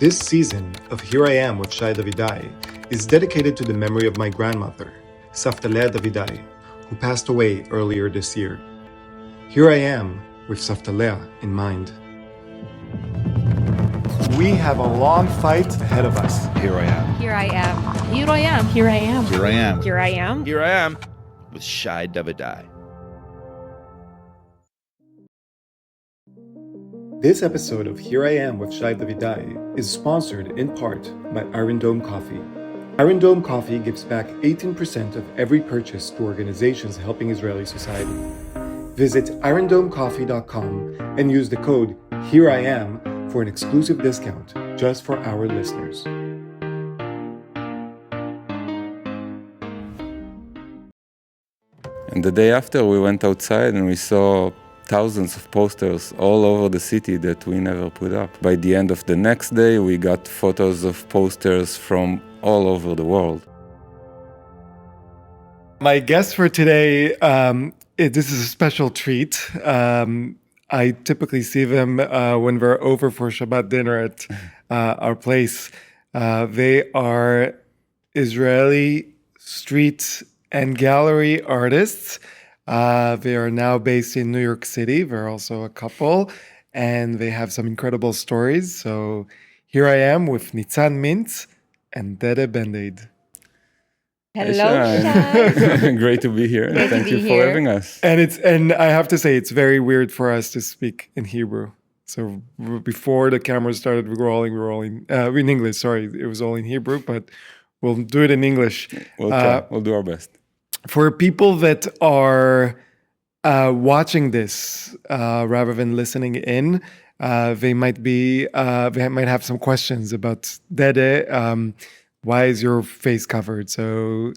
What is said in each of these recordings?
This season of Here I Am with Shai Davidai is dedicated to the memory of my grandmother, Savtalea Davidai, who passed away earlier this year. Here I am with Savtalea in mind. We have a long fight ahead of us. Here I am. Here I am. Here I am. Here I am. Here I am. Here I am. Here I am with Shai Davidai. This episode of Here I Am with Shai Davidai is sponsored in part by Iron Dome Coffee. Iron Dome Coffee gives back 18% of every purchase to organizations helping Israeli society. Visit irondomecoffee.com and use the code HEREIAM for an exclusive discount just for our listeners. And the day after, we went outside and we saw thousands of posters all over the city that we never put up. By the end of the next day, we got photos of posters from all over the world. My guest for today, this is a special treat. I typically see them when we're over for Shabbat dinner at our place. They are Israeli street and gallery artists. They are now based in New York City. They're also a couple, and they have some incredible stories. So here I am with Nitzan Mintz and Dede Bandaid. Hello, Shai. Great to be here. Great to Thank be you for here. having us. And I have to say, it's very weird for us to speak in Hebrew. So before the camera started rolling in English. Sorry, it was all in Hebrew, but we'll do it in English. We'll try. We'll do our best. For people that are watching this rather than listening in, they might have some questions about Dede. Why is your face covered? So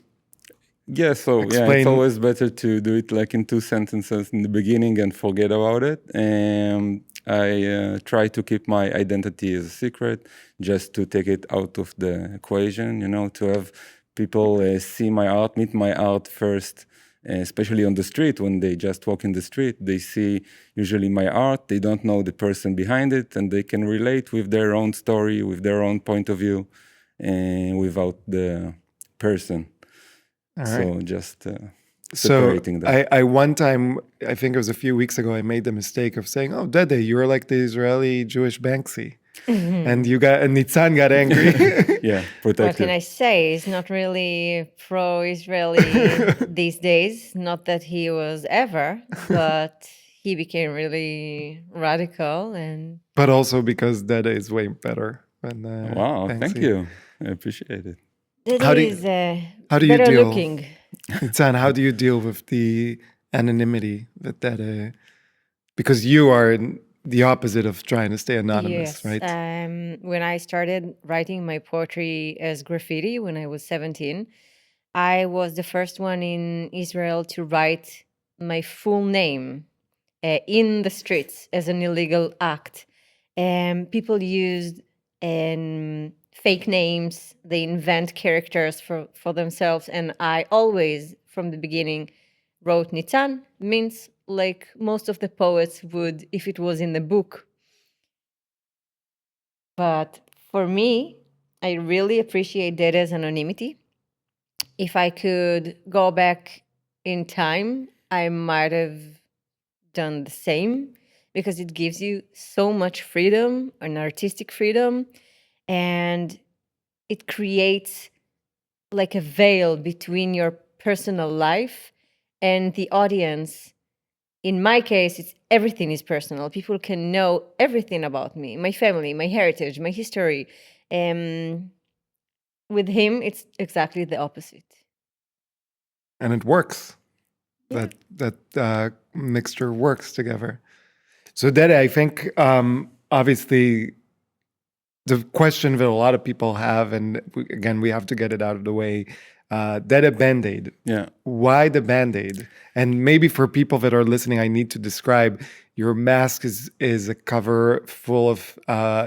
It's always better to do it like in two sentences in the beginning and forget about it. I try to keep my identity as a secret, just to take it out of the equation, to have people see my art, meet my art first, especially on the street. When they just walk in the street, they see usually my art. They don't know the person behind it, and they can relate with their own story, with their own point of view, without the person. all right. So just separating that. I one time, I think it was a few weeks ago, I made the mistake of saying, "Oh, Dede, you're like the Israeli Jewish Banksy," and Nitzan got angry. Yeah, What protect can you. I say? He's not really pro-Israeli these days. Not that he was ever, but he became really radical. And But also because Dede is way better than Wow, Banksy. thank you. I appreciate it. How do you- is how do you better deal- looking. Nitzan, how do you deal with the anonymity that because you are the opposite of trying to stay anonymous, Yes. right? When I started writing my poetry as graffiti when I was 17, I was the first one in Israel to write my full name in the streets as an illegal act. People used fake names, they invent characters for themselves, and I always, from the beginning, wrote Nitzan Mintz like most of the poets would if it was in the book. But for me, I really appreciate Dede's anonymity. If I could go back in time, I might have done the same, because it gives you so much freedom, an artistic freedom, and it creates like a veil between your personal life and the audience. In my case, everything is personal. People can know everything about me, my family, my heritage, my history. With him, it's exactly the opposite. And it works. That mixture works together. So Dede, I think obviously the question that a lot of people have, and we have to get it out of the way. Dede Band-Aid. Yeah. Why the Band-Aid? And maybe for people that are listening, I need to describe your mask is a cover full of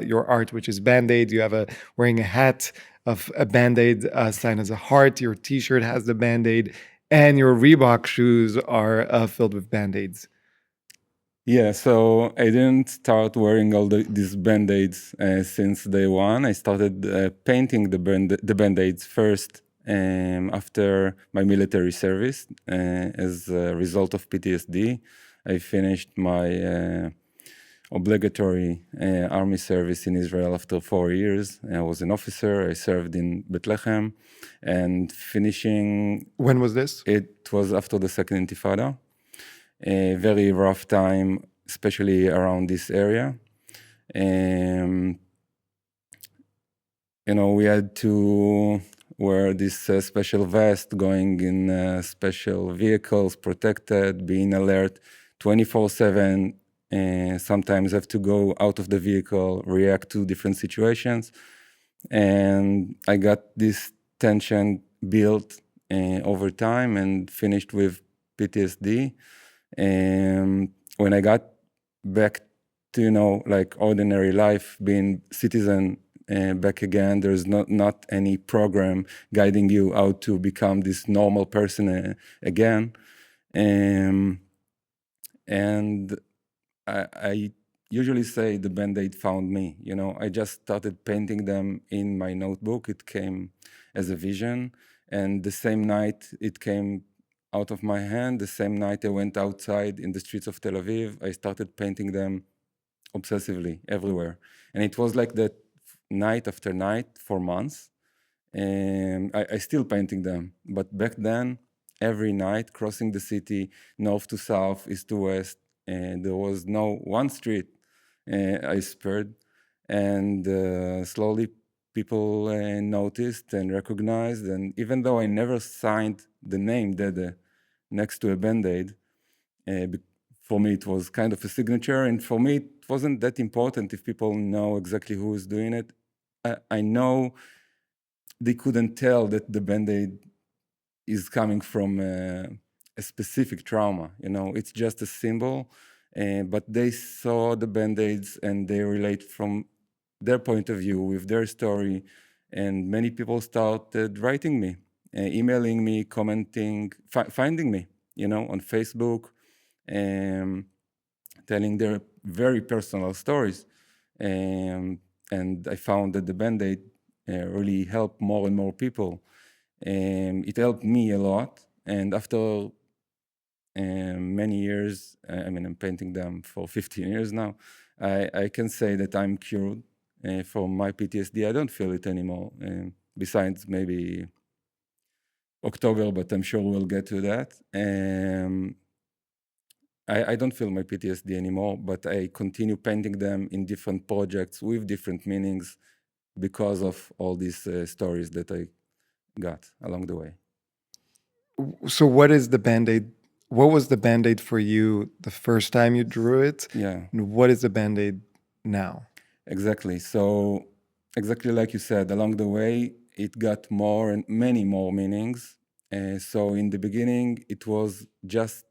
your art, which is Band-Aid. You have wearing a hat of a Band-Aid sign as a heart. Your T-shirt has the Band-Aid, and your Reebok shoes are filled with Band-Aids. Yeah, so I didn't start wearing all these Band-Aids since day one. I started painting the Band-Aids first after my military service as a result of PTSD. I finished my obligatory army service in Israel after 4 years. I was an officer. I served in Bethlehem, and finishing... When was this? It was after the Second Intifada. A very rough time, especially around this area. We had to wear this special vest, going in special vehicles, protected, being alert 24/7. Sometimes have to go out of the vehicle, react to different situations. And I got this tension built over time and finished with PTSD. When I got back to, like ordinary life, being citizen back again, there's not any program guiding you how to become this normal person again. And I usually say the Band-Aid found me. I just started painting them in my notebook. It came as a vision. And the same night it came out of my hand, the same night I went outside in the streets of Tel Aviv, I started painting them obsessively everywhere. And it was like that night after night for months. And I still painting them. But back then, every night, crossing the city, north to south, east to west, and there was no one street I spared. And slowly people noticed and recognized. And even though I never signed the name Dede next to a Band-Aid, for me it was kind of a signature. And for me, it wasn't that important if people know exactly who is doing it. I know they couldn't tell that the Band-Aid is coming from a specific trauma. It's just a symbol. But they saw the Band-Aids and they relate from their point of view with their story. And many people started writing me, emailing me, commenting, finding me, on Facebook, telling their very personal stories. And I found that the Band-Aid really helped more and more people. It helped me a lot. And after many years, I'm painting them for 15 years now, I can say that I'm cured from my PTSD. I don't feel it anymore, besides maybe October, but I'm sure we'll get to that. I don't feel my PTSD anymore, but I continue painting them in different projects with different meanings because of all these stories that I got along the way. So what is the Band-Aid? What was the Band-Aid for you the first time you drew it? Yeah. And what is the Band-Aid now? Exactly. So exactly like you said, along the way, it got more and many more meanings. So in the beginning, it was just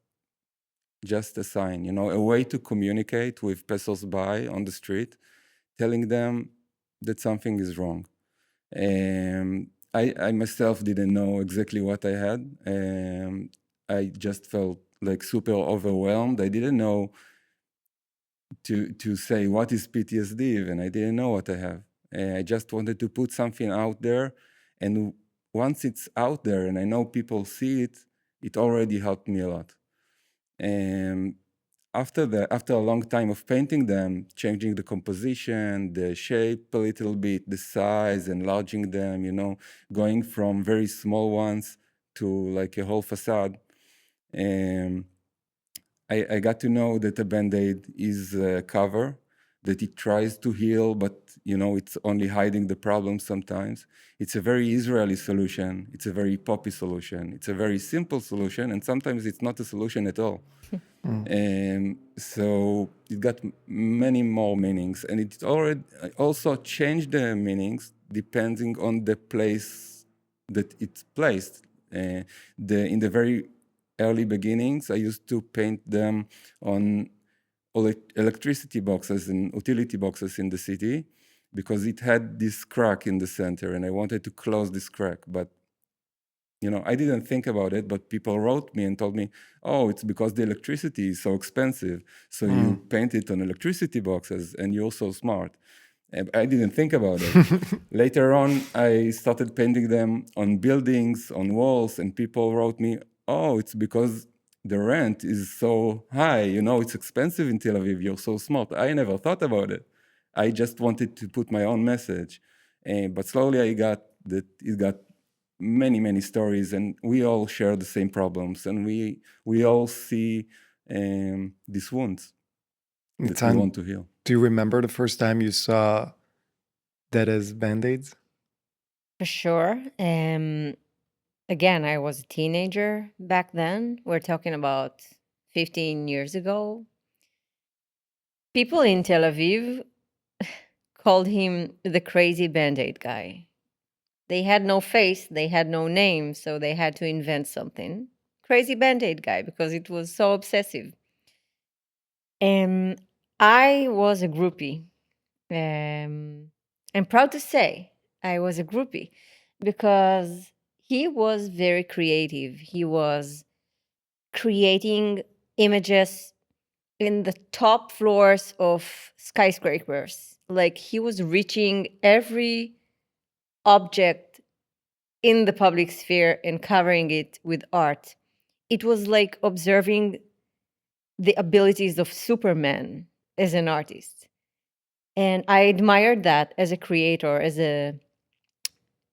a sign, a way to communicate with passers-by on the street, telling them that something is wrong. I myself didn't know exactly what I had. I just felt like super overwhelmed. I didn't know to say what is PTSD even. I didn't know what I have. I just wanted to put something out there. And once it's out there and I know people see it, it already helped me a lot. After a long time of painting them, changing the composition, the shape a little bit, the size, enlarging them, going from very small ones to like a whole facade, I got to know that a Band-Aid is a cover, that it tries to heal, but it's only hiding the problem sometimes. It's a very Israeli solution. It's a very poppy solution. It's a very simple solution, and sometimes it's not a solution at all. So it got many more meanings, and it already also changed the meanings depending on the place that it's placed. In the very early beginnings, I used to paint them on electricity boxes and utility boxes in the city because it had this crack in the center, and I wanted to close this crack. But I didn't think about it, but people wrote me and told me, oh, it's because the electricity is so expensive. So you paint it on electricity boxes and you're so smart. I didn't think about it. Later on, I started painting them on buildings, on walls, and people wrote me, oh, it's because the rent is so high. It's expensive in Tel Aviv. You're so smart. I never thought about it. I just wanted to put my own message. But slowly I got that it got many, many stories, and we all share the same problems, and we all see these wounds that we want to heal. Do you remember the first time you saw Dede's Band-Aids? For sure. Again, I was a teenager back then. We're talking about 15 years ago. People in Tel Aviv called him the crazy Band-Aid guy. They had no face, they had no name, so they had to invent something. Crazy Band-Aid guy, because it was so obsessive. I was a groupie. I'm proud to say I was a groupie because he was very creative. He was creating images in the top floors of skyscrapers. Like he was reaching every object in the public sphere and covering it with art. It was like observing the abilities of Superman as an artist. And I admired that as a creator, as a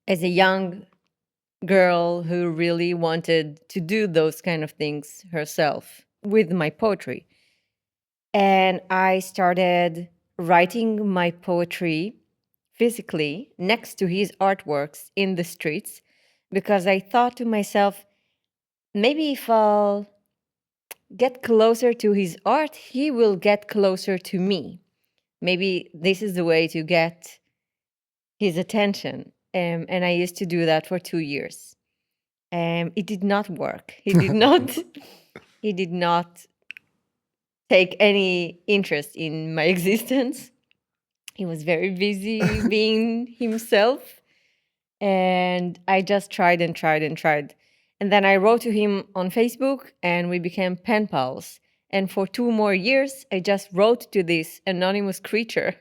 young girl who really wanted to do those kind of things herself with my poetry. And I started writing my poetry physically next to his artworks in the streets because I thought to myself, maybe if I'll get closer to his art, he will get closer to me. Maybe this is the way to get his attention. And I used to do that for 2 years. It did not work. He did not take any interest in my existence. He was very busy being himself. And I just tried and tried and tried. And then I wrote to him on Facebook and we became pen pals. And for 2 more years, I just wrote to this anonymous creature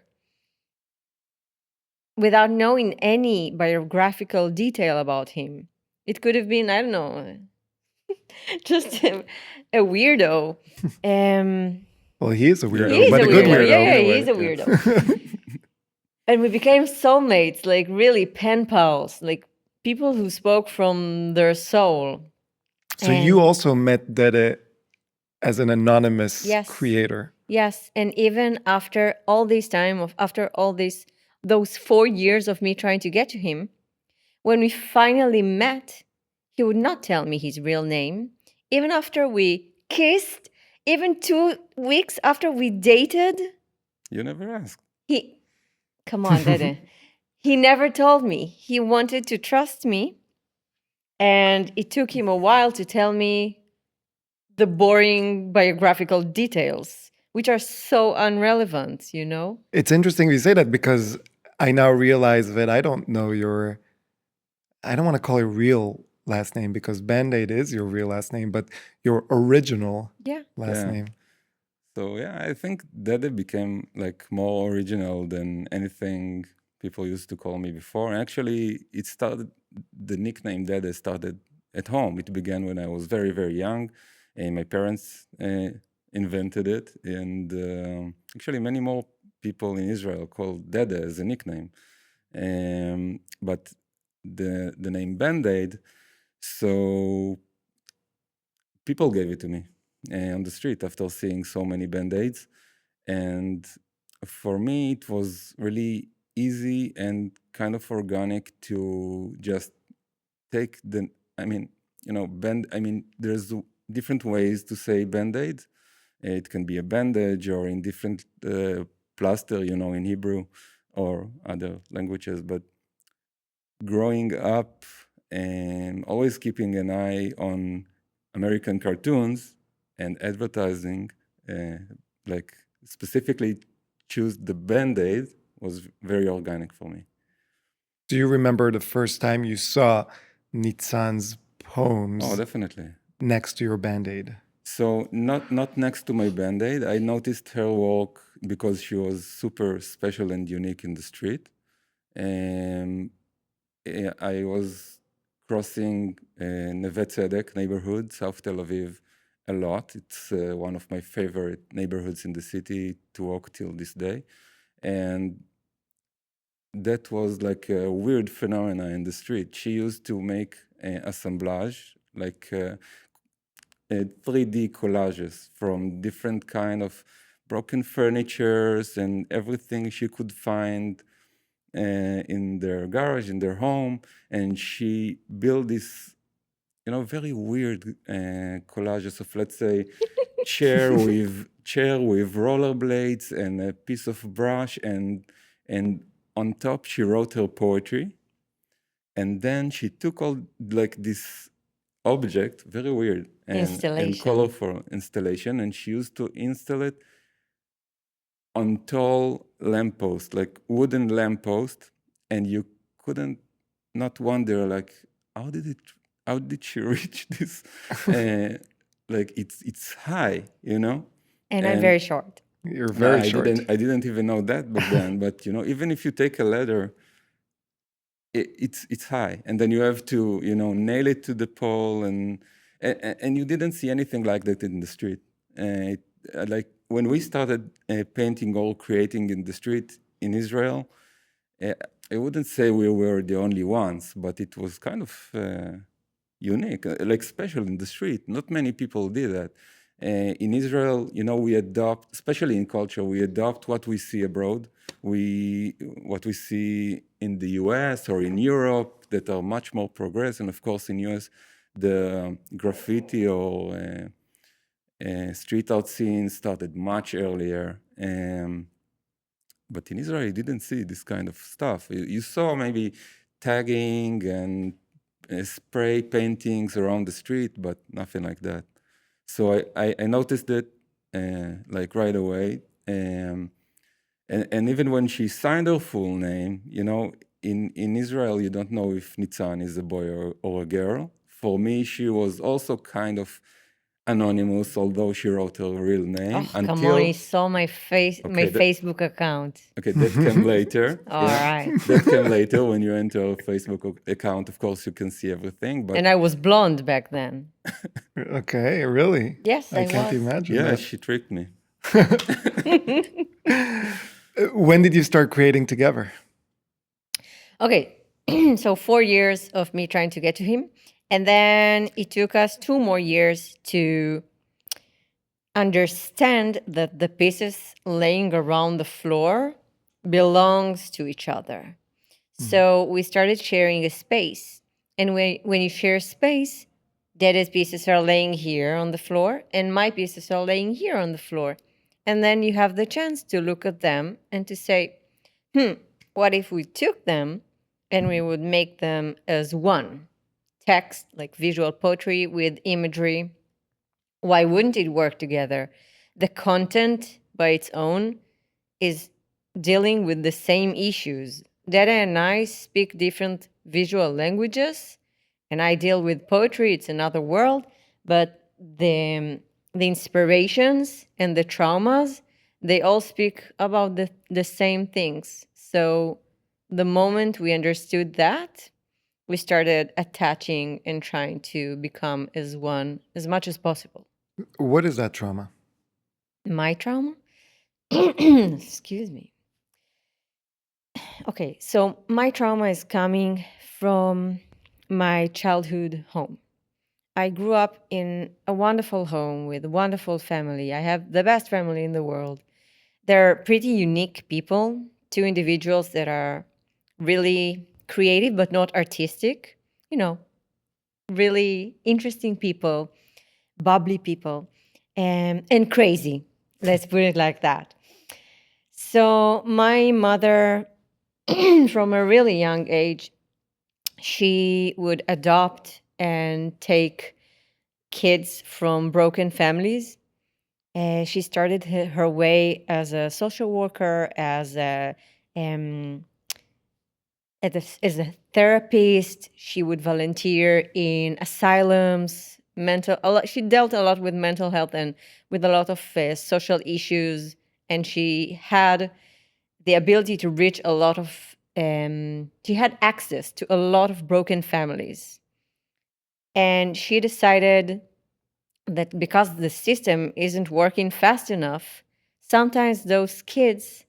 without knowing any biographical detail about him. It could have been, I don't know, just a weirdo. Well, he is a weirdo, He is but a a good weirdo. weirdo. Yeah, he is a weirdo. And we became soulmates, like really pen pals, like people who spoke from their soul. So you also met Dede as an anonymous creator. Yes, and even after all this time, those 4 years of me trying to get to him, when we finally met, he would not tell me his real name. Even after we kissed, even 2 weeks after we dated. You never asked. Come on, Dede. He never told me. He wanted to trust me. And it took him a while to tell me the boring biographical details, which are so irrelevant, It's interesting you say that because I now realize that I don't know I don't want to call it real last name because Band-Aid is your real last name, but your original last name. So I think Dede became like more original than anything people used to call me before. And actually, the nickname Dede started at home. It began when I was very, very young, and my parents invented it. And actually, many more people in Israel call Dede as a nickname. But the name Band-Aid, so people gave it to me on the street after seeing so many Band-Aids. And for me, it was really easy and kind of organic to just take there's different ways to say Band-Aid. It can be a bandage or in different plaster, in Hebrew or other languages. But growing up and always keeping an eye on American cartoons and advertising, like specifically choose the Band-Aid was very organic for me. Do you remember the first time you saw Nitzan's poems Oh, definitely. next to your Band-Aid? So not next to my Band-Aid. I noticed her work because she was super special and unique in the street. I was crossing Neve Tzedek neighborhood, South Tel Aviv, a lot. It's one of my favorite neighborhoods in the city to walk till this day. And that was like a weird phenomena in the street. She used to make assemblage, like 3D collages from different kind of broken furnitures and everything she could find in their garage, in their home. And she built this, very weird collages of, let's say, chair with rollerblades and a piece of brush, and on top she wrote her poetry. And then she took all like this object, very weird and colorful installation, and she used to install it on tall lampposts, like wooden lampposts, and you couldn't not wonder like how did she reach this? Like it's high, And I'm very short. You're very short. I didn't even know that back then. But even if you take a ladder, it's high, and then you have to nail it to the pole, and you didn't see anything like that in the street. Like when we started painting or creating in the street in Israel, I wouldn't say we were the only ones, but it was kind of unique, like special in the street. Not many people did that. In Israel, we adopt, especially in culture, we adopt what we see abroad, what we see in the US or in Europe that are much more progressive. And of course, in US, the graffiti or street art scene started much earlier. But in Israel, you didn't see this kind of stuff. You saw maybe tagging and spray paintings around the street, but nothing like that. So I noticed it like right away. And even when she signed her full name, in Israel, you don't know if Nitzan is a boy or a girl. For me, she was also kind of anonymous, although she wrote her real name. Oh, come on, he saw my Facebook account. Okay, that came later. All right. That came later. When you enter a Facebook account, of course, you can see everything. But and I was blonde back then. Okay, really? Yes, I can't imagine yeah, that. she tricked me. When did you start creating together? Okay, so 4 years of me trying to get to him. And then it took us 2 more years to understand that the pieces laying around the floor belongs to each other. So we started sharing a space. And when you share space, Dede's pieces are laying here on the floor, and my pieces are laying here on the floor. And then you have the chance to look at them and to say, what if we took them and we would make them as one? Text, like visual poetry with imagery. Why wouldn't it work together? The content by its own is dealing with the same issues. Dede and I speak different visual languages, and I deal with poetry. It's another world, but the inspirations and the traumas, they all speak about the same things. So the moment we understood that, we started attaching and trying to become as one as much as possible. What is that trauma? My trauma? Excuse me. Okay, so my trauma is coming from my childhood home. I grew up in a wonderful home with a wonderful family. I have the best family in the world. They're pretty unique people, 2 individuals that are really creative but not artistic, really interesting people, bubbly people, and crazy. Let's put it like that. So my mother, from a really young age, she would adopt and take kids from broken families. She started her way as a social worker, as a as a therapist. She would volunteer in asylums, she dealt a lot with mental health and with a lot of social issues, and she had the ability to reach a lot of, she had access to a lot of broken families. And she decided that because the system isn't working fast enough, sometimes those kids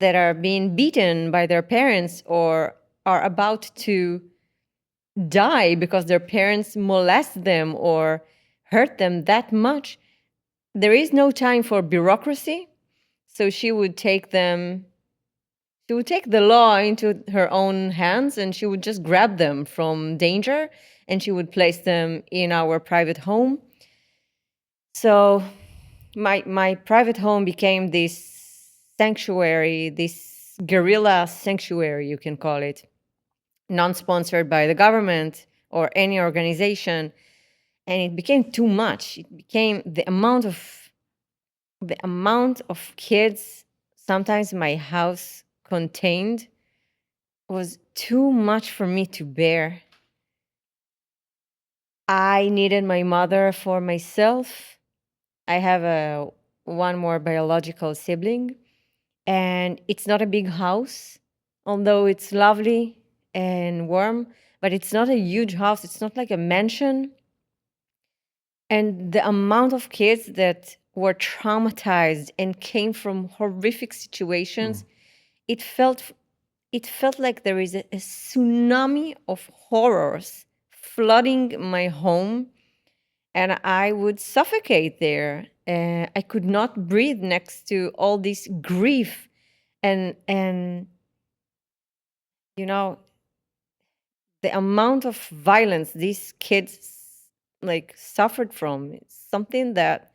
that are being beaten by their parents or are about to die because their parents molest them or hurt them that much, there is no time for bureaucracy. So she would take the law into her own hands, and she would just grab them from danger, and she would place them in our private home. So my private home became this sanctuary, this guerrilla sanctuary, you can call it, non-sponsored by the government or any organization. And it became too much. It became the amount of kids sometimes my house contained was too much for me to bear. I needed my mother for myself. I have one more biological sibling, and it's not a big house, although it's lovely and warm, but it's not a huge house. It's not like a mansion. And the amount of kids that were traumatized and came from horrific situations, it felt like there is a tsunami of horrors flooding my home, and I would suffocate there. I could not breathe next to all this grief, and you know, the amount of violence these kids suffered from. It's something that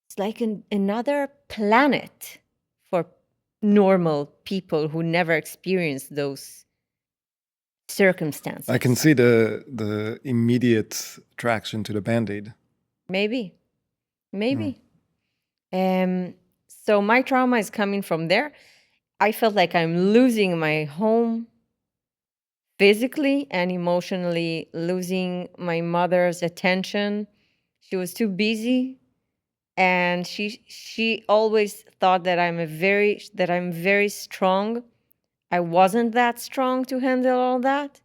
it's like another planet for normal people who never experienced those circumstances. I can see the immediate attraction to the Band-Aid. Maybe. So my trauma is coming from there. I felt like I'm losing my home physically and emotionally, losing my mother's attention. She was too busy, and she always thought that I'm very strong. I wasn't that strong to handle all that,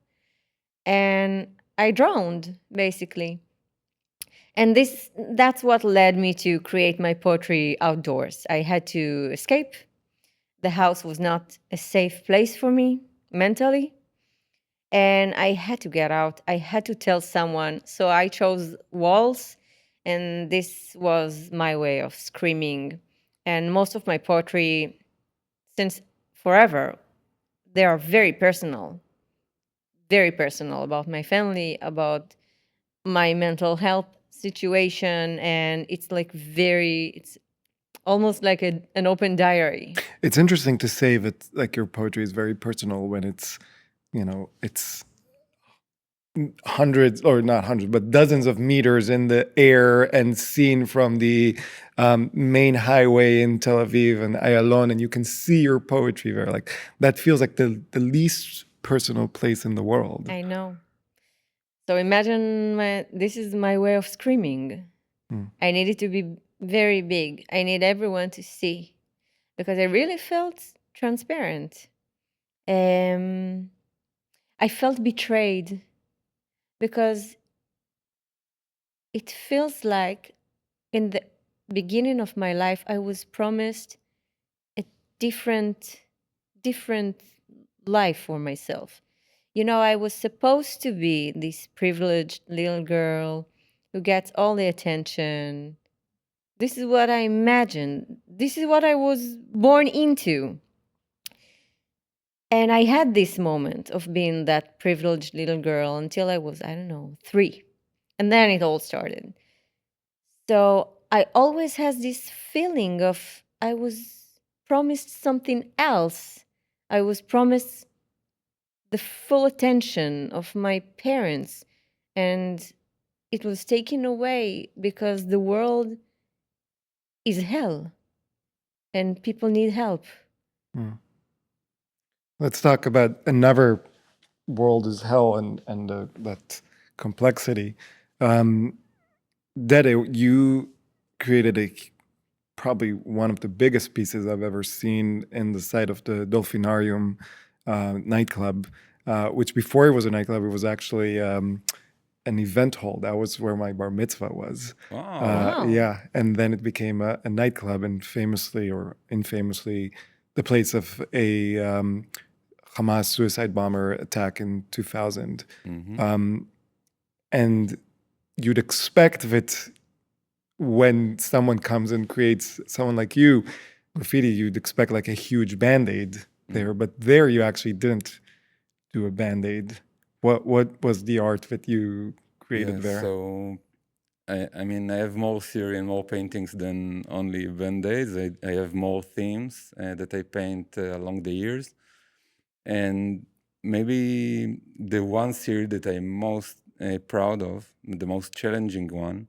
and I drowned basically. And that's what led me to create my poetry outdoors. I had to escape. The house was not a safe place for me mentally. And I had to get out. I had to tell someone. So I chose walls, and this was my way of screaming. And most of my poetry, since forever, they are very personal about my family, about my mental health situation. And it's it's almost like an open diary. It's interesting to say that your poetry is very personal when it's hundreds, or not hundreds, but dozens of meters in the air and seen from the main highway in Tel Aviv and Ayalon, and you can see your poetry there. That feels like the least personal place in the world. I know. So imagine this is my way of screaming. I need it to be very big. I need everyone to see, because I really felt transparent. I felt betrayed, because it feels like in the beginning of my life, I was promised a different life for myself. I was supposed to be this privileged little girl who gets all the attention. This is what I imagined. This is what I was born into. And I had this moment of being that privileged little girl until I was, 3. And then it all started. So I always had this feeling of I was promised something else. I was promised the full attention of my parents, and it was taken away because the world is hell and people need help. Let's talk about another world is hell and that complexity. Dede, you created probably one of the biggest pieces I've ever seen in the site of the Dolphinarium nightclub, which before it was a nightclub, it was actually an event hall. That was where my bar mitzvah was. Wow. Yeah, and then it became a nightclub, and famously or infamously, the place of a Hamas suicide bomber attack in 2000. And you'd expect that when someone comes and creates someone like you, Graffiti, you'd expect like a huge Band-Aid there, but there you actually didn't do a Band-Aid. What was the art that you created there? So, I mean, I have more theory and more paintings than only Band-Aids. I have more themes that I paint along the years. And maybe the one series that I'm most proud of, the most challenging one,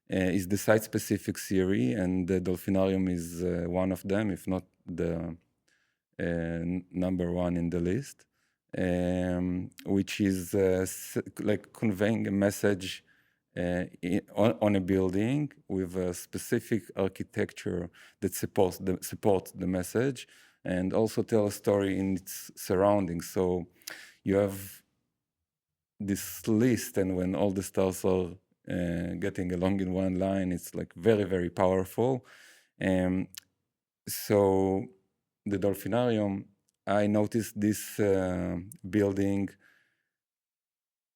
is the site-specific series, and the Dolphinarium is one of them, if not the number one in the list, which is like conveying a message on a building with a specific architecture that supports the message, and also tell a story in its surroundings. So you have this list, and when all the stars are getting along in one line, it's like very, very powerful. So the Dolphinarium, I noticed this building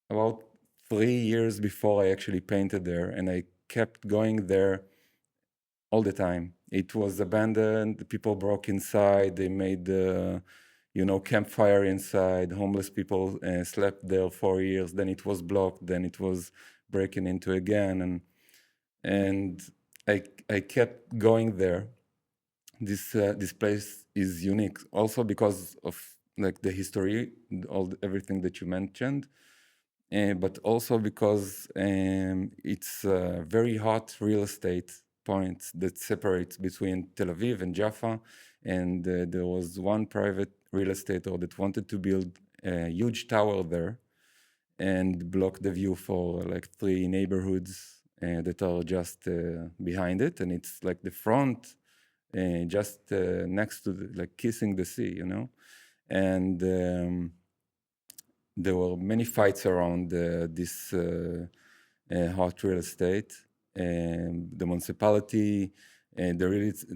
about 3 years before I actually painted there, and I kept going there all the time. It was abandoned, the people broke inside, they made campfire inside, homeless people slept there 4 years, then it was blocked, then it was breaking into again, and I kept going there. This place is unique also because of like the history, everything that you mentioned, but also because it's a very hot real estate point that separates between Tel Aviv and Jaffa, and there was one private real estater that wanted to build a huge tower there and block the view for like 3 neighborhoods that are just behind it, and it's like the front just next to like kissing the sea, and there were many fights around this hot real estate, the municipality, the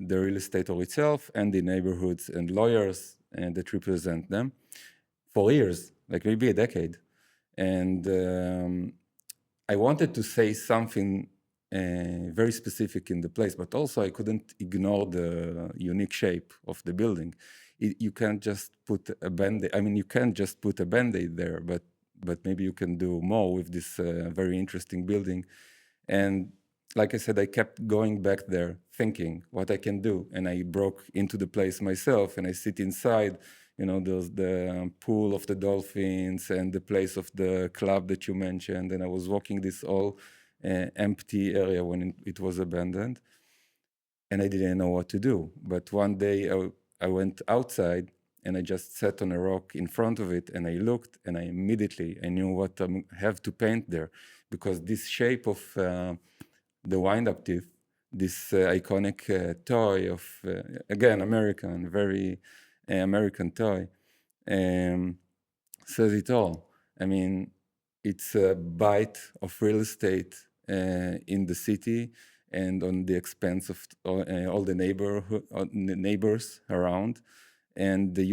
real estate itself, and the neighborhoods and lawyers that represent them for years, like maybe a decade. And I wanted to say something very specific in the place, but also I couldn't ignore the unique shape of the building. You can't just put a Band-Aid. I mean, you can't just put a Band-Aid there, but maybe you can do more with this very interesting building. And like I said, I kept going back there, thinking what I can do, and I broke into the place myself, and I sit inside. There's the pool of the dolphins and the place of the club that you mentioned, and I was walking this all empty area when it was abandoned, and I didn't know what to do. But one day I went outside and I just sat on a rock in front of it, and I looked, and I knew what I have to paint there, because this shape of the wind-up teeth, this iconic toy of, again, American, very American toy, says it all. I mean, it's a bite of real estate in the city and on the expense of all the neighbors around, and the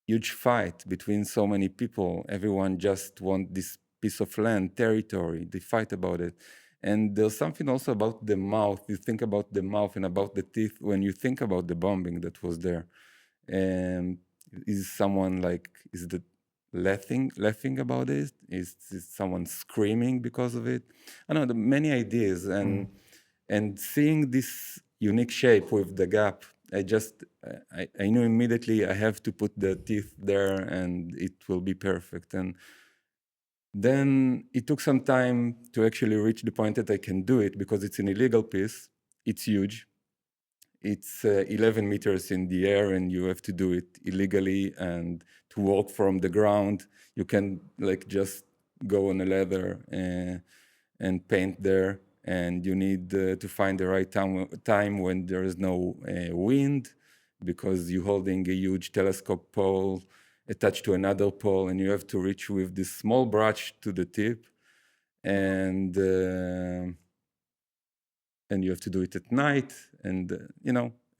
huge fight between so many people. Everyone just wants this piece of land, territory. They fight about it. And there's something also about the mouth. You think about the mouth and about the teeth when you think about the bombing that was there. And is someone is the laughing about it? Is someone screaming because of it? I don't know, many ideas. And seeing this unique shape with the gap, I knew immediately I have to put the teeth there and it will be perfect. And then it took some time to actually reach the point that I can do it, because it's an illegal piece. It's huge. it's 11 meters in the air, and you have to do it illegally. And to walk from the ground, you can like just go on a ladder and paint there. And you need to find the right time when there is no wind, because you're holding a huge telescope pole attached to another pole, and you have to reach with this small brush to the tip. And you have to do it at night. And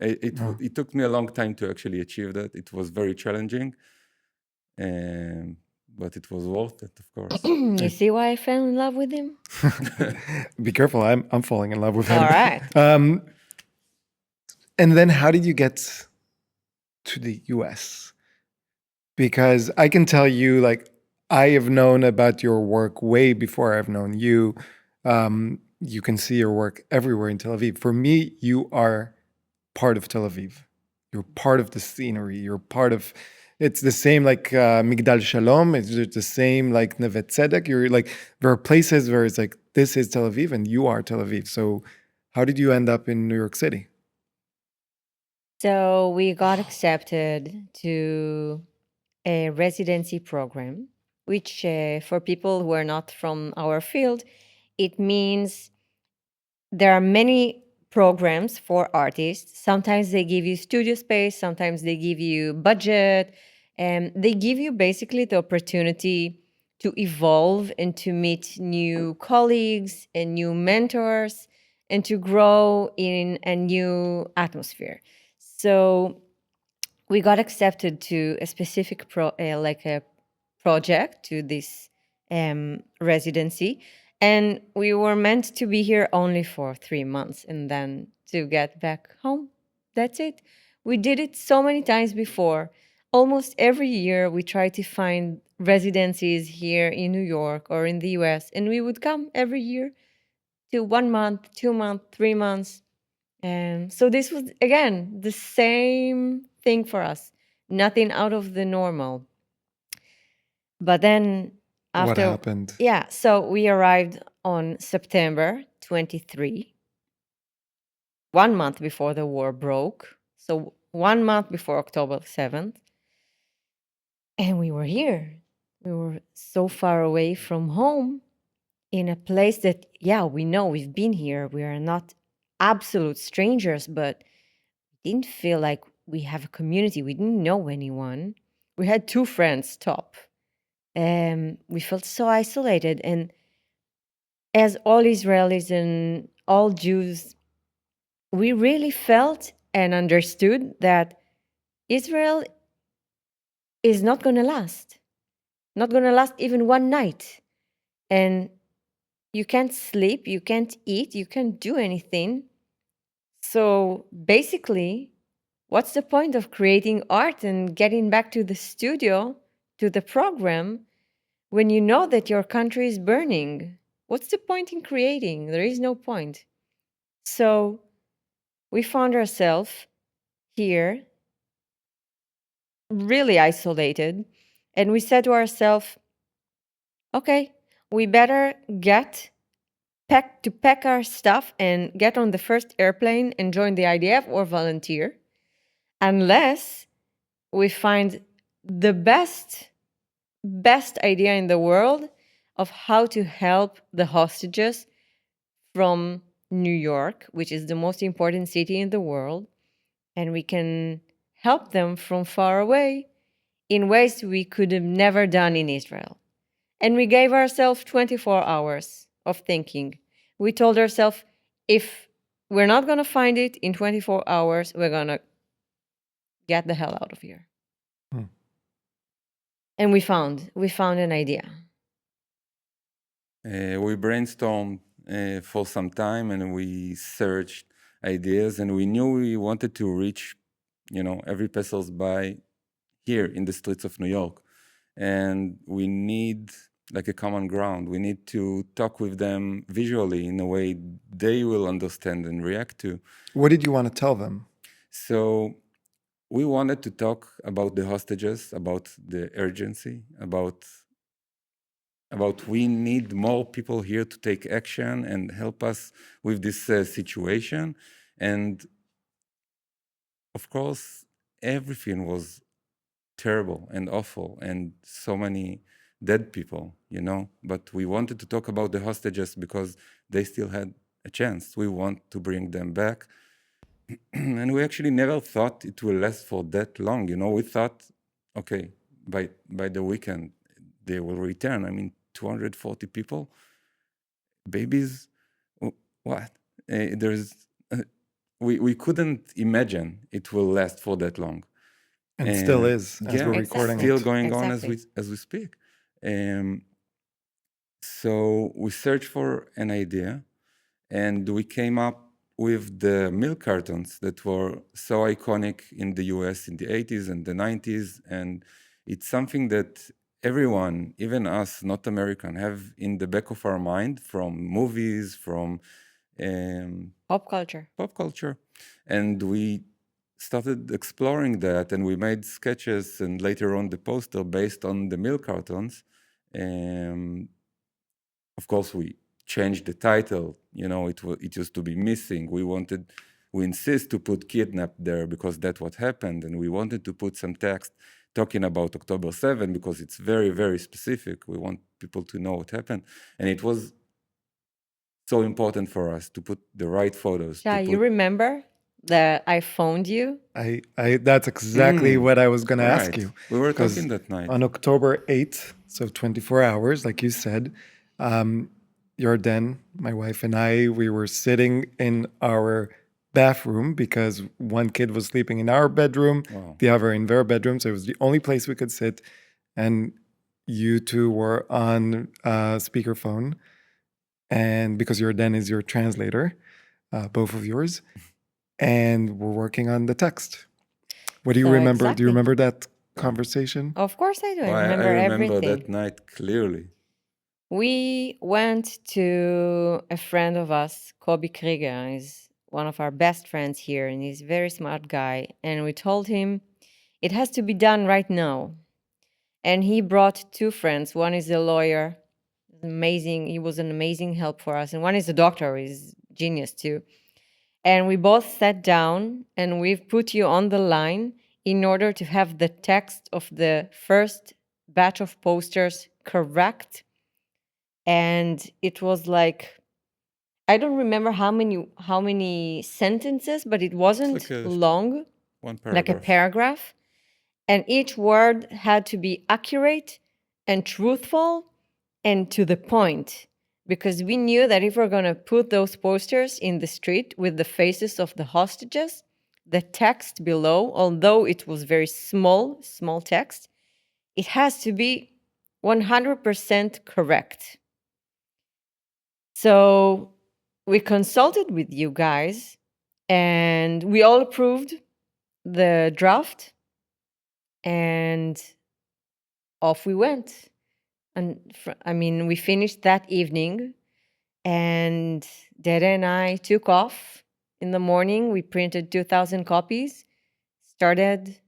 it took me a long time to actually achieve that. It was very challenging, but it was worth it, of course. You see why I fell in love with him? Be careful, I'm falling in love with him. All right. And then how did you get to the US? Because I can tell you, like, I have known about your work way before I've known you. You can see your work everywhere in Tel Aviv. For me, you are part of Tel Aviv. You're part of the scenery. You're part of, it's the same like Migdal Shalom. It's the same like Neve Tzedek. You're like, there are places where it's like, this is Tel Aviv and you are Tel Aviv. So how did you end up in New York City? So we got accepted to a residency program, which for people who are not from our field, it means there are many programs for artists. Sometimes they give you studio space, sometimes they give you budget, and they give you basically the opportunity to evolve and to meet new colleagues and new mentors and to grow in a new atmosphere. So we got accepted to a specific project, to this residency, and we were meant to be here only for 3 months and then to get back home. That's it. We did it so many times before. Almost every year we try to find residencies here in New York or in the US, and we would come every year to 1 month, 2 months, 3 months. And so this was, again, the same thing for us. Nothing out of the normal. But then after... What happened? Yeah, so we arrived on September 23, 1 month before the war broke. So 1 month before October 7th. And we were here. We were so far away from home in a place that, yeah, we know we've been here. We are not absolute strangers, but we didn't feel like we have a community. We didn't know anyone. We had 2 friends top. We felt so isolated. And as all Israelis and all Jews, we really felt and understood that Israel is not going to last. Not going to last even one night. And you can't sleep, you can't eat, you can't do anything. So basically, what's the point of creating art and getting back to the studio, to the program, when you know that your country is burning? What's the point in creating? There is no point. So we found ourselves here, really isolated, and we said to ourselves, okay, we better pack our stuff and get on the first airplane and join the IDF or volunteer, unless we find the best idea in the world of how to help the hostages from New York, which is the most important city in the world, and we can help them from far away in ways we could have never done in Israel. And we gave ourselves 24 hours of thinking. We told ourselves, if we're not going to find it in 24 hours, we're going to get the hell out of here. And we found an idea. We brainstormed for some time, and we searched ideas, and we knew we wanted to reach, every passersby here in the streets of New York. And we need like a common ground. We need to talk with them visually in a way they will understand and react to. What did you want to tell them? So we wanted to talk about the hostages, about the urgency, about we need more people here to take action and help us with this situation. And of course, everything was terrible and awful and so many dead people, but we wanted to talk about the hostages because they still had a chance. We want to bring them back. And we actually never thought it will last for that long. We thought, okay, by the weekend, they will return. I mean, 240 people, babies, what? We couldn't imagine it will last for that long. And still is, as we're recording still it. going on as we speak. So we searched for an idea, and we came up with the milk cartons that were so iconic in the US in the 80s and the 90s. And it's something that everyone, even us, not American, have in the back of our mind from movies, from pop culture. And we started exploring that, and we made sketches and later on the poster based on the milk cartons. Of course, we changed the title. It used to be Missing. We insist to put kidnapped there because that's what happened, and we wanted to put some text talking about October 7 because it's very, very specific. We want people to know what happened, and it was so important for us to put the right photos. Yeah, you remember that I phoned you? That's exactly what I was going to ask you. We were talking that night. On October 8th, so 24 hours, like you said, Yarden, my wife, and I, we were sitting in our bathroom because one kid was sleeping in our bedroom, the other in their bedroom. So it was the only place we could sit. And you two were on speakerphone. And because Yarden is your translator, both of yours. And we're working on the text. What do you remember? Exactly. Do you remember that conversation? Of course I do. I remember everything. That night clearly. We went to a friend of us, Kobe Krieger. He's one of our best friends here, and he's a very smart guy. And we told him it has to be done right now. And he brought two friends. One is a lawyer, amazing. He was an amazing help for us. And one is a doctor. He's genius too. And we both sat down, and we've put you on the line in order to have the text of the first batch of posters correct. And it was like, I don't remember how many sentences, but it wasn't long, one paragraph. Like a paragraph. And each word had to be accurate and truthful and to the point. Because we knew that if we're going to put those posters in the street with the faces of the hostages, the text below, although it was very small text, it has to be 100% correct. So we consulted with you guys, and we all approved the draft, and off we went. And we finished that evening, and Dede and I took off in the morning. We printed 2,000 copies, started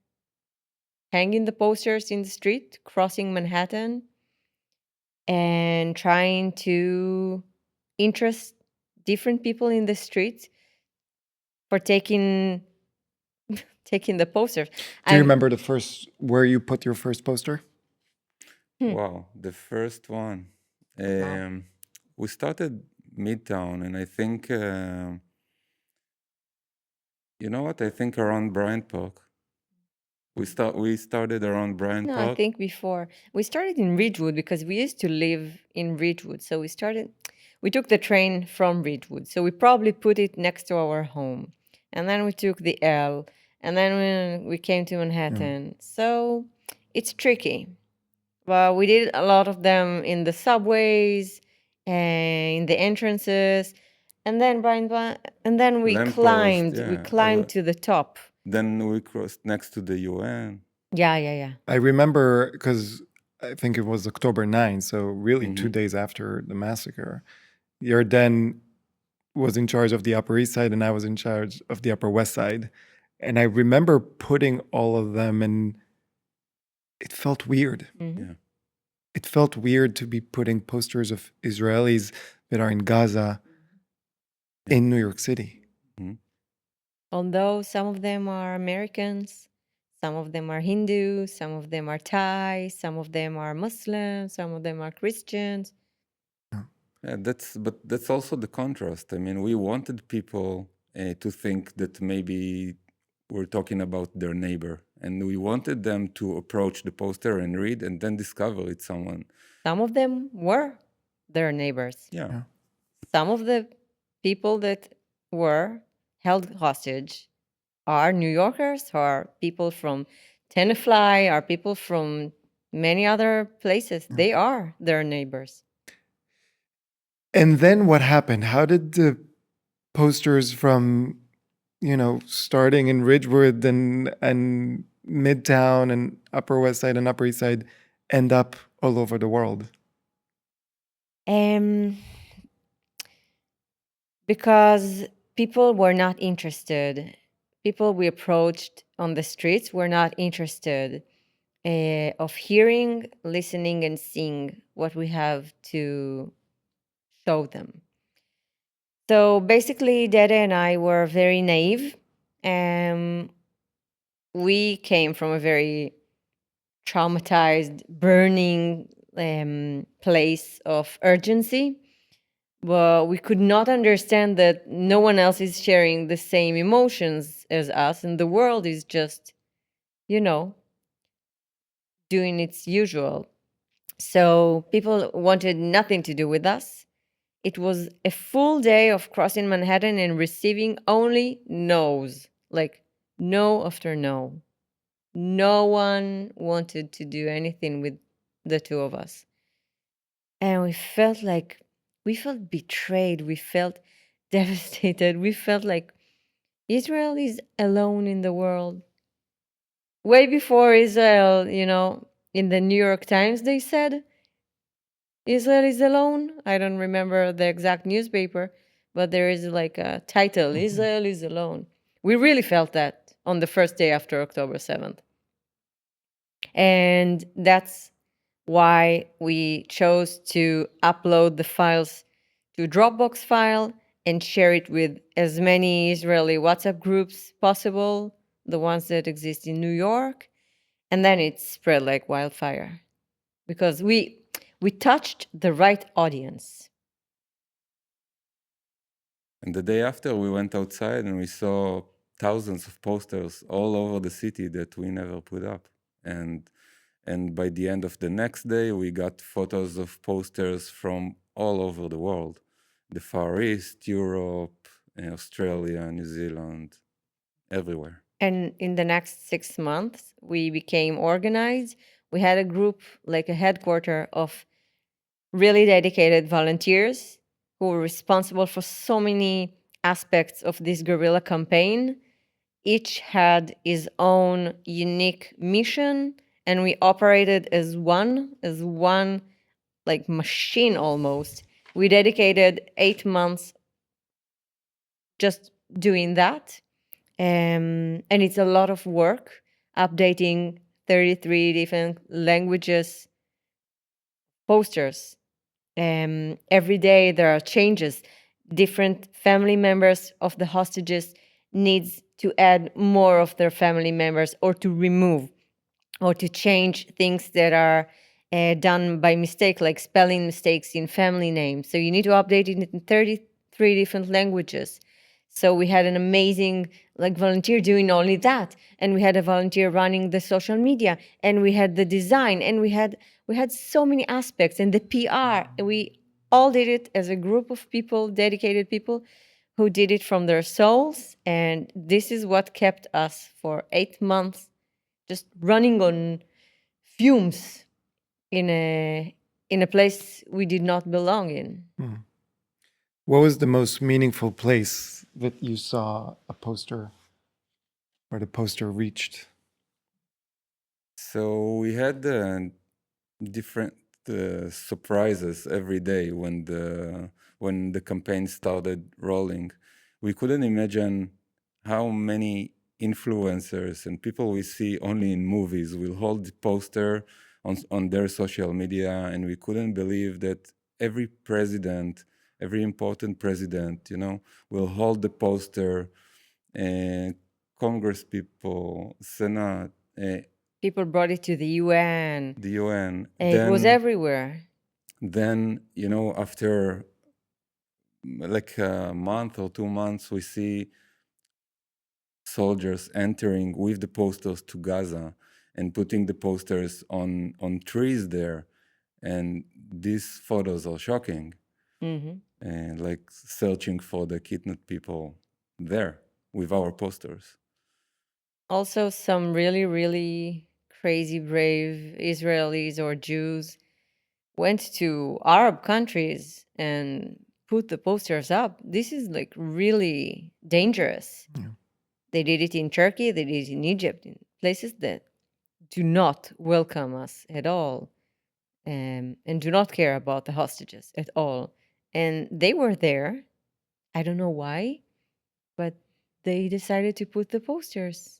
hanging the posters in the street, crossing Manhattan, and trying to interest different people in the street for taking the posters. Do you remember where you put your first poster? Wow, the first one. We started Midtown, and I think, you know what? I think around Bryant Park. We started around Bryant Park. No, I think before. We started in Ridgewood because we used to live in Ridgewood. So we took the train from Ridgewood. So we probably put it next to our home. And then we took the L. And then we came to Manhattan. So it's tricky. But we did a lot of them in the subways and in the entrances. And then we climbed. We climbed to the top. Then we crossed next to the UN. Yeah. I remember because I think it was October 9, so really 2 days after the massacre. Yarden was in charge of the Upper East Side, and I was in charge of the Upper West Side. And I remember putting all of them, and it felt weird. Yeah. It felt weird to be putting posters of Israelis that are in Gaza in New York City. Although some of them are Americans, some of them are Hindu, some of them are Thai, some of them are Muslims, some of them are Christians. Yeah, but that's also the contrast. I mean, we wanted people to think that maybe we're talking about their neighbor, and we wanted them to approach the poster and read, and then discover it's someone. Some of them were their neighbors. Yeah. Some of the people that were held hostage are New Yorkers, are people from Tenafly, are people from many other places. They are their neighbors. And then what happened? How did the posters from, starting in Ridgewood and Midtown and Upper West Side and Upper East Side end up all over the world? Because people were not interested. People we approached on the streets were not interested of hearing, listening, and seeing what we have to show them. So basically, Dede and I were very naive. We came from a very traumatized, burning place of urgency. But we could not understand that no one else is sharing the same emotions as us, and the world is just, doing its usual. So people wanted nothing to do with us. It was a full day of crossing Manhattan and receiving only no's, like no after no. No one wanted to do anything with the two of us. And we felt betrayed. We felt devastated. We felt like Israel is alone in the world. Way before Israel, in the New York Times, they said Israel is alone. I don't remember the exact newspaper, but there is like a title, Israel is alone. We really felt that on the first day after October 7th. And that's why we chose to upload the files to Dropbox file and share it with as many Israeli WhatsApp groups possible, the ones that exist in New York. And then it spread like wildfire because we touched the right audience. And the day after, we went outside and we saw thousands of posters all over the city that we never put up. And by the end of the next day, we got photos of posters from all over the world. The Far East, Europe, Australia, New Zealand, everywhere. And in the next 6 months, we became organized. We had a group, like a headquarter of really dedicated volunteers who were responsible for so many aspects of this guerrilla campaign. Each had his own unique mission, and we operated as one like machine almost. We dedicated 8 months just doing that. And it's a lot of work, updating 33 different languages, posters. Every day there are changes. Different family members of the hostages needs to add more of their family members or to remove or to change things that are done by mistake, like spelling mistakes in family names. So you need to update it in 33 different languages. So we had an amazing volunteer doing only that, and we had a volunteer running the social media, and we had the design, and we had so many aspects, and the PR. And we all did it as a group of people, dedicated people, who did it from their souls, and this is what kept us for 8 months just running on fumes in a place we did not belong in. What was the most meaningful place that you saw a poster or the poster reached? So we had different surprises every day when the campaign started rolling. We couldn't imagine how many influencers and people we see only in movies will hold the poster on their social media, and we couldn't believe that every president, every important president, will hold the poster Congress people, Senate, People brought it to the UN. the UN. It was everywhere. Then, after like a month or 2 months, we see soldiers entering with the posters to Gaza and putting the posters on trees there. And these photos are shocking. And like searching for the kidnapped people there with our posters. Also, some really, really crazy, brave Israelis or Jews went to Arab countries and put the posters up. This is like really dangerous. Yeah. They did it in Turkey, they did it in Egypt, in places that do not welcome us at all, and do not care about the hostages at all. And they were there. I don't know why, but they decided to put the posters.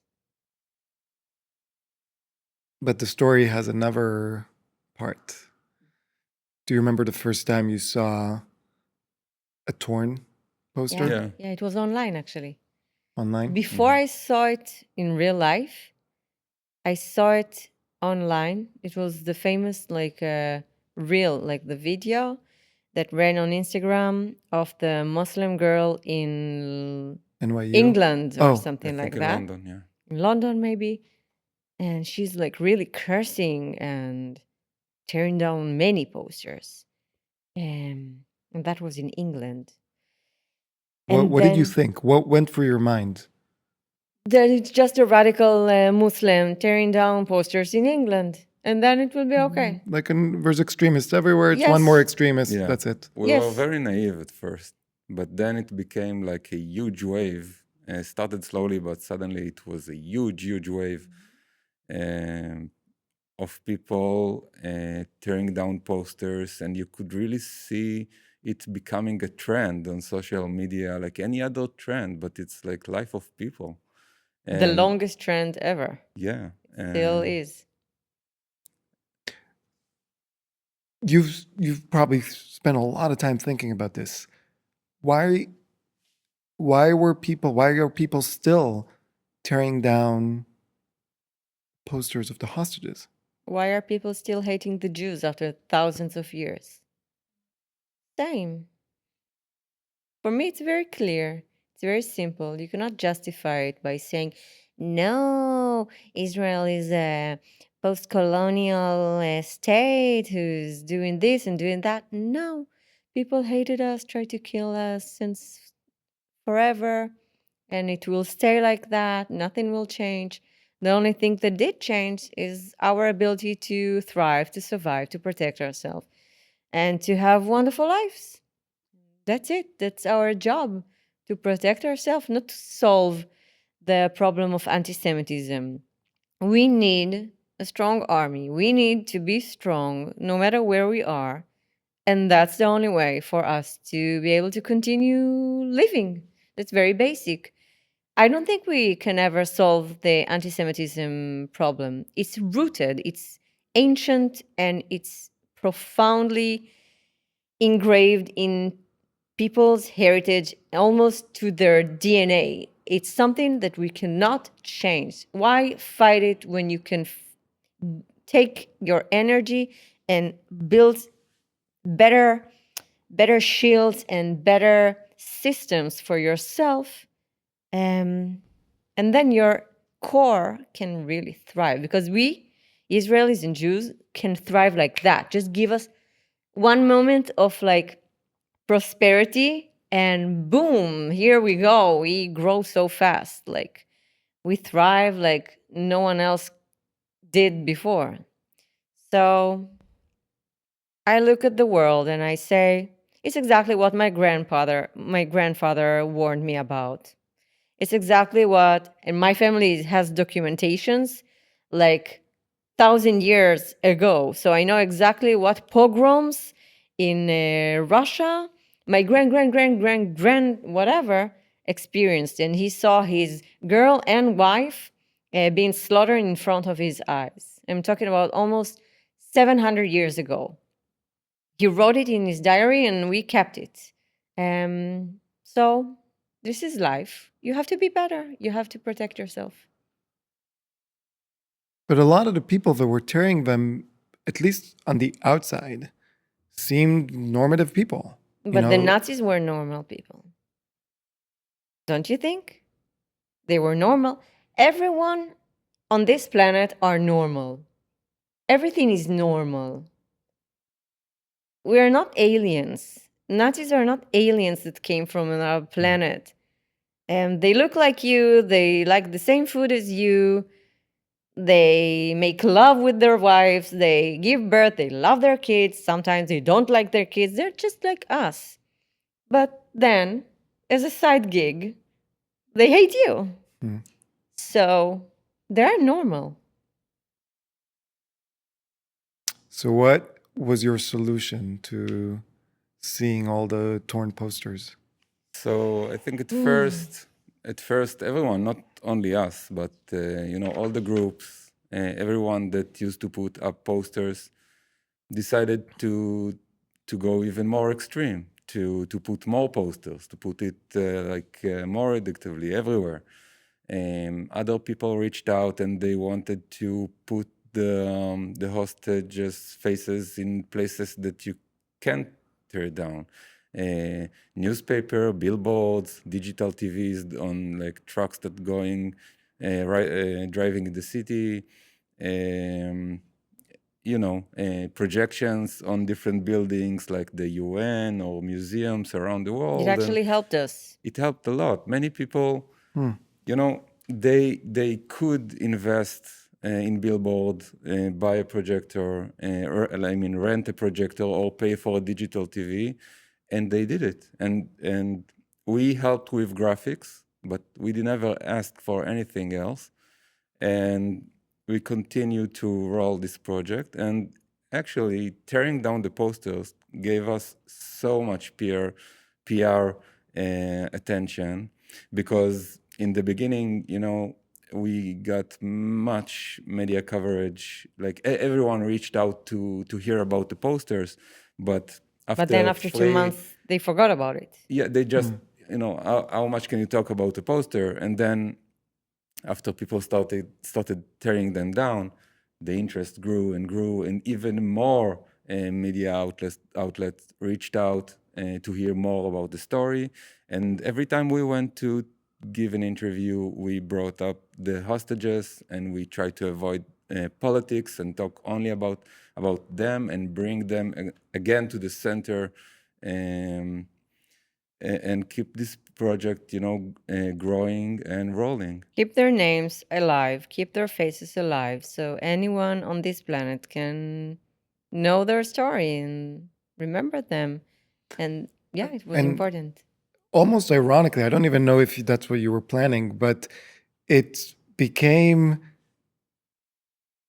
But the story has another part. Do you remember the first time you saw a torn poster? Yeah, it was online actually. Online? Before I saw it in real life, I saw it online. It was the famous reel, like the video that ran on Instagram of the Muslim girl in NYU? England or something like that. In London, yeah. In London, maybe. And she's like really cursing and tearing down many posters. And that was in England. What did you think? What went through your mind? That it's just a radical Muslim tearing down posters in England, and then it will be okay. Like there's extremists everywhere. It's one more extremist. Yeah. That's it. We were very naive at first, but then it became like a huge wave. It started slowly, but suddenly it was a huge, huge wave of people tearing down posters, and you could really see it becoming a trend on social media, like any other trend, but it's like life of people. The longest trend ever. Yeah. Still is. You've probably spent a lot of time thinking about this. Why are people still tearing down posters of the hostages? Why are people still hating the Jews after thousands of years? Same. For me, it's very clear. It's very simple. You cannot justify it by saying, no, Israel is a post-colonial state who's doing this and doing that. No, people hated us, tried to kill us since forever, and it will stay like that. Nothing will change. The only thing that did change is our ability to thrive, to survive, to protect ourselves, and to have wonderful lives. That's it. That's our job, to protect ourselves, not to solve the problem of antisemitism. We need a strong army. We need to be strong no matter where we are. And that's the only way for us to be able to continue living. That's very basic. I don't think we can ever solve the anti-Semitism problem. It's rooted, it's ancient, and it's profoundly engraved in people's heritage, almost to their DNA. It's something that we cannot change. Why fight it when you can take your energy and build better shields and better systems for yourself, and then your core can really thrive, because we Israelis and Jews can thrive like that. Just give us one moment of like prosperity and boom, here we go. We grow so fast, like we thrive like no one else did before. So I look at the world and I say, it's exactly what my grandfather warned me about. It's exactly what, and my family has documentations like 1,000 years ago. So I know exactly what pogroms in Russia, my grand whatever experienced. And he saw his girl and wife being slaughtered in front of his eyes. I'm talking about almost 700 years ago. He wrote it in his diary and we kept it. So this is life. you have to be better. You have to protect yourself. But a lot of the people that were tearing them, at least on the outside, seemed normative people. But the Nazis were normal people. Don't you think? They were normal. Everyone on this planet are normal. Everything is normal. We are not aliens. Nazis are not aliens that came from another planet. And they look like you. They like the same food as you. They make love with their wives. They give birth. They love their kids. Sometimes they don't like their kids. They're just like us. But then, as a side gig, they hate you. So they're normal. So what was your solution to seeing all the torn posters? So I think at first, everyone, not only us, but all the groups, everyone that used to put up posters, decided to go even more extreme, to put more posters, to put it more addictively everywhere. Other people reached out and they wanted to put the hostages' faces in places that you can't tear down. Newspaper, billboards, digital TVs on like trucks that going driving in the city. Projections on different buildings like the UN or museums around the world. It actually helped us. It helped a lot. Many people, they could invest in billboard, buy a projector, rent a projector or pay for a digital TV, and they did it. And we helped with graphics, but we never asked for anything else. And we continue to roll this project. And actually, tearing down the posters gave us so much PR attention, because in the beginning, we got much media coverage. Like everyone reached out to hear about the posters, but then after 2 months, they forgot about it. Yeah, they just, how much can you talk about a poster? And then after people started tearing them down, the interest grew, and even more media outlets reached out to hear more about the story. And every time we went to give an interview, we brought up the hostages, and we tried to avoid politics and talk only about them and bring them again to the center, and keep this project, growing and rolling. Keep their names alive, keep their faces alive, so anyone on this planet can know their story and remember them. And yeah, it was important. Almost ironically, I don't even know if that's what you were planning, but it became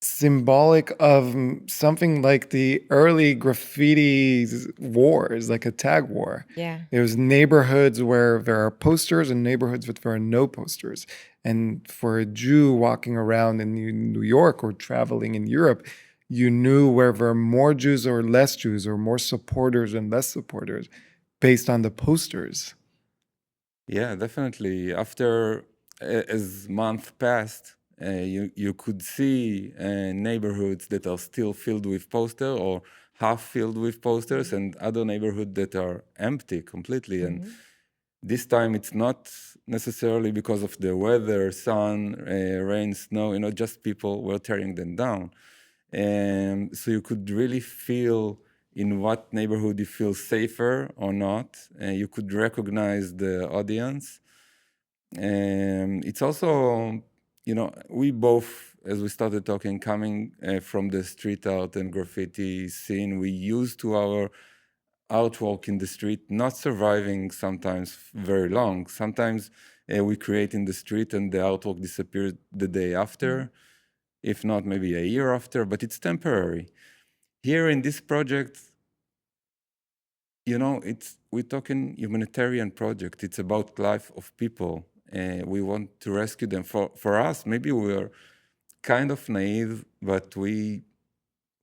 symbolic of something like the early graffiti wars, like a tag war. Yeah. There was neighborhoods where there are posters and neighborhoods where there are no posters. And for a Jew walking around in New York or traveling in Europe, you knew where there are more Jews or less Jews, or more supporters and less supporters based on the posters. Yeah, definitely. After, as month passed, you could see neighborhoods that are still filled with posters or half filled with posters, and other neighborhoods that are empty completely. And this time it's not necessarily because of the weather, sun, rain, snow, just people were tearing them down. And so you could really feel in what neighborhood you feel safer or not. You could recognize the audience. And it's also, we both, as we started talking, coming from the street art and graffiti scene, we used to our artwork in the street, not surviving sometimes very long. Sometimes we create in the street and the artwork disappears the day after, if not maybe a year after, but it's temporary. Here in this project, we're talking humanitarian project. It's about life of people. We want to rescue them. For us, maybe we are kind of naive, but we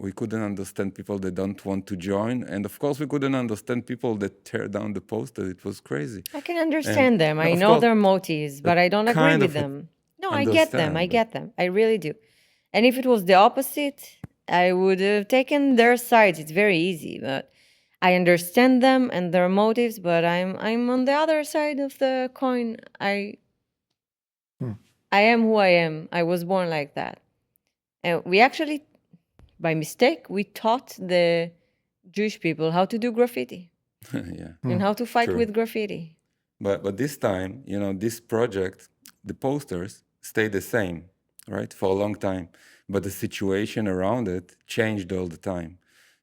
We couldn't understand people that don't want to join. And of course, we couldn't understand people that tear down the poster. It was crazy. I can understand them. I of know course, their motives, but I don't agree kind with of them. No, I get them. I understand. get them. I really do. And if it was the opposite, I would have taken their sides. It's very easy, but I understand them and their motives, but I'm on the other side of the coin. I am who I am. I was born like that. And we actually, by mistake, we taught the Jewish people how to do graffiti Yeah. and how to fight True. with graffiti. But this time, this project, the posters stayed the same, right, for a long time. But the situation around it changed all the time.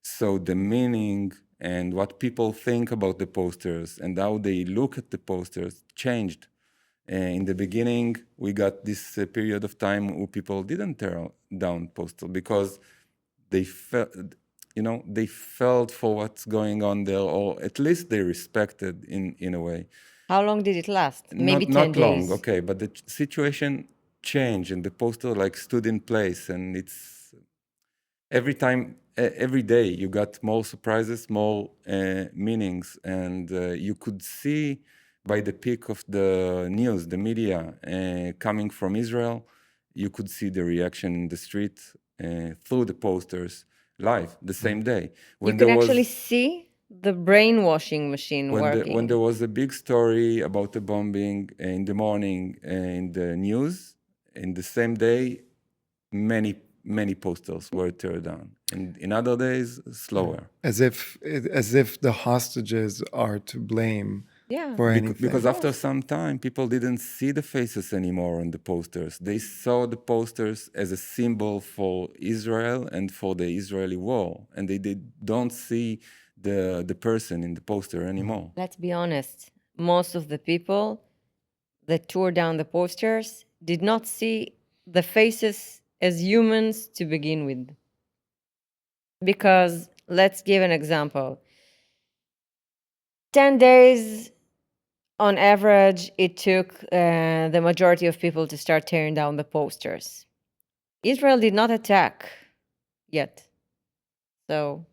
So the meaning and what people think about the posters and how they look at the posters changed. In the beginning, we got this period of time where people didn't tear down posters because they felt, they felt for what's going on there, or at least they respected in a way. How long did it last? Maybe 10 Not days. long, okay, but the situation changed and the poster stood in place, and it's every day you got more surprises, more meanings, and you could see by the peak of the news, the media coming from Israel, you could see the reaction in the street through the posters live the same day. You can actually see the brainwashing machine working. When there was a big story about the bombing in the morning in the news, in the same day, many posters were torn down. And in other days, slower. As if the hostages are to blame for anything. Because after some time, people didn't see the faces anymore on the posters. They saw the posters as a symbol for Israel and for the Israeli war. And they don't see the person in the poster anymore. Let's be honest. Most of the people that tore down the posters did not see the faces as humans to begin with. Because, let's give an example. 10 days on average, it took the majority of people to start tearing down the posters. Israel did not attack yet. So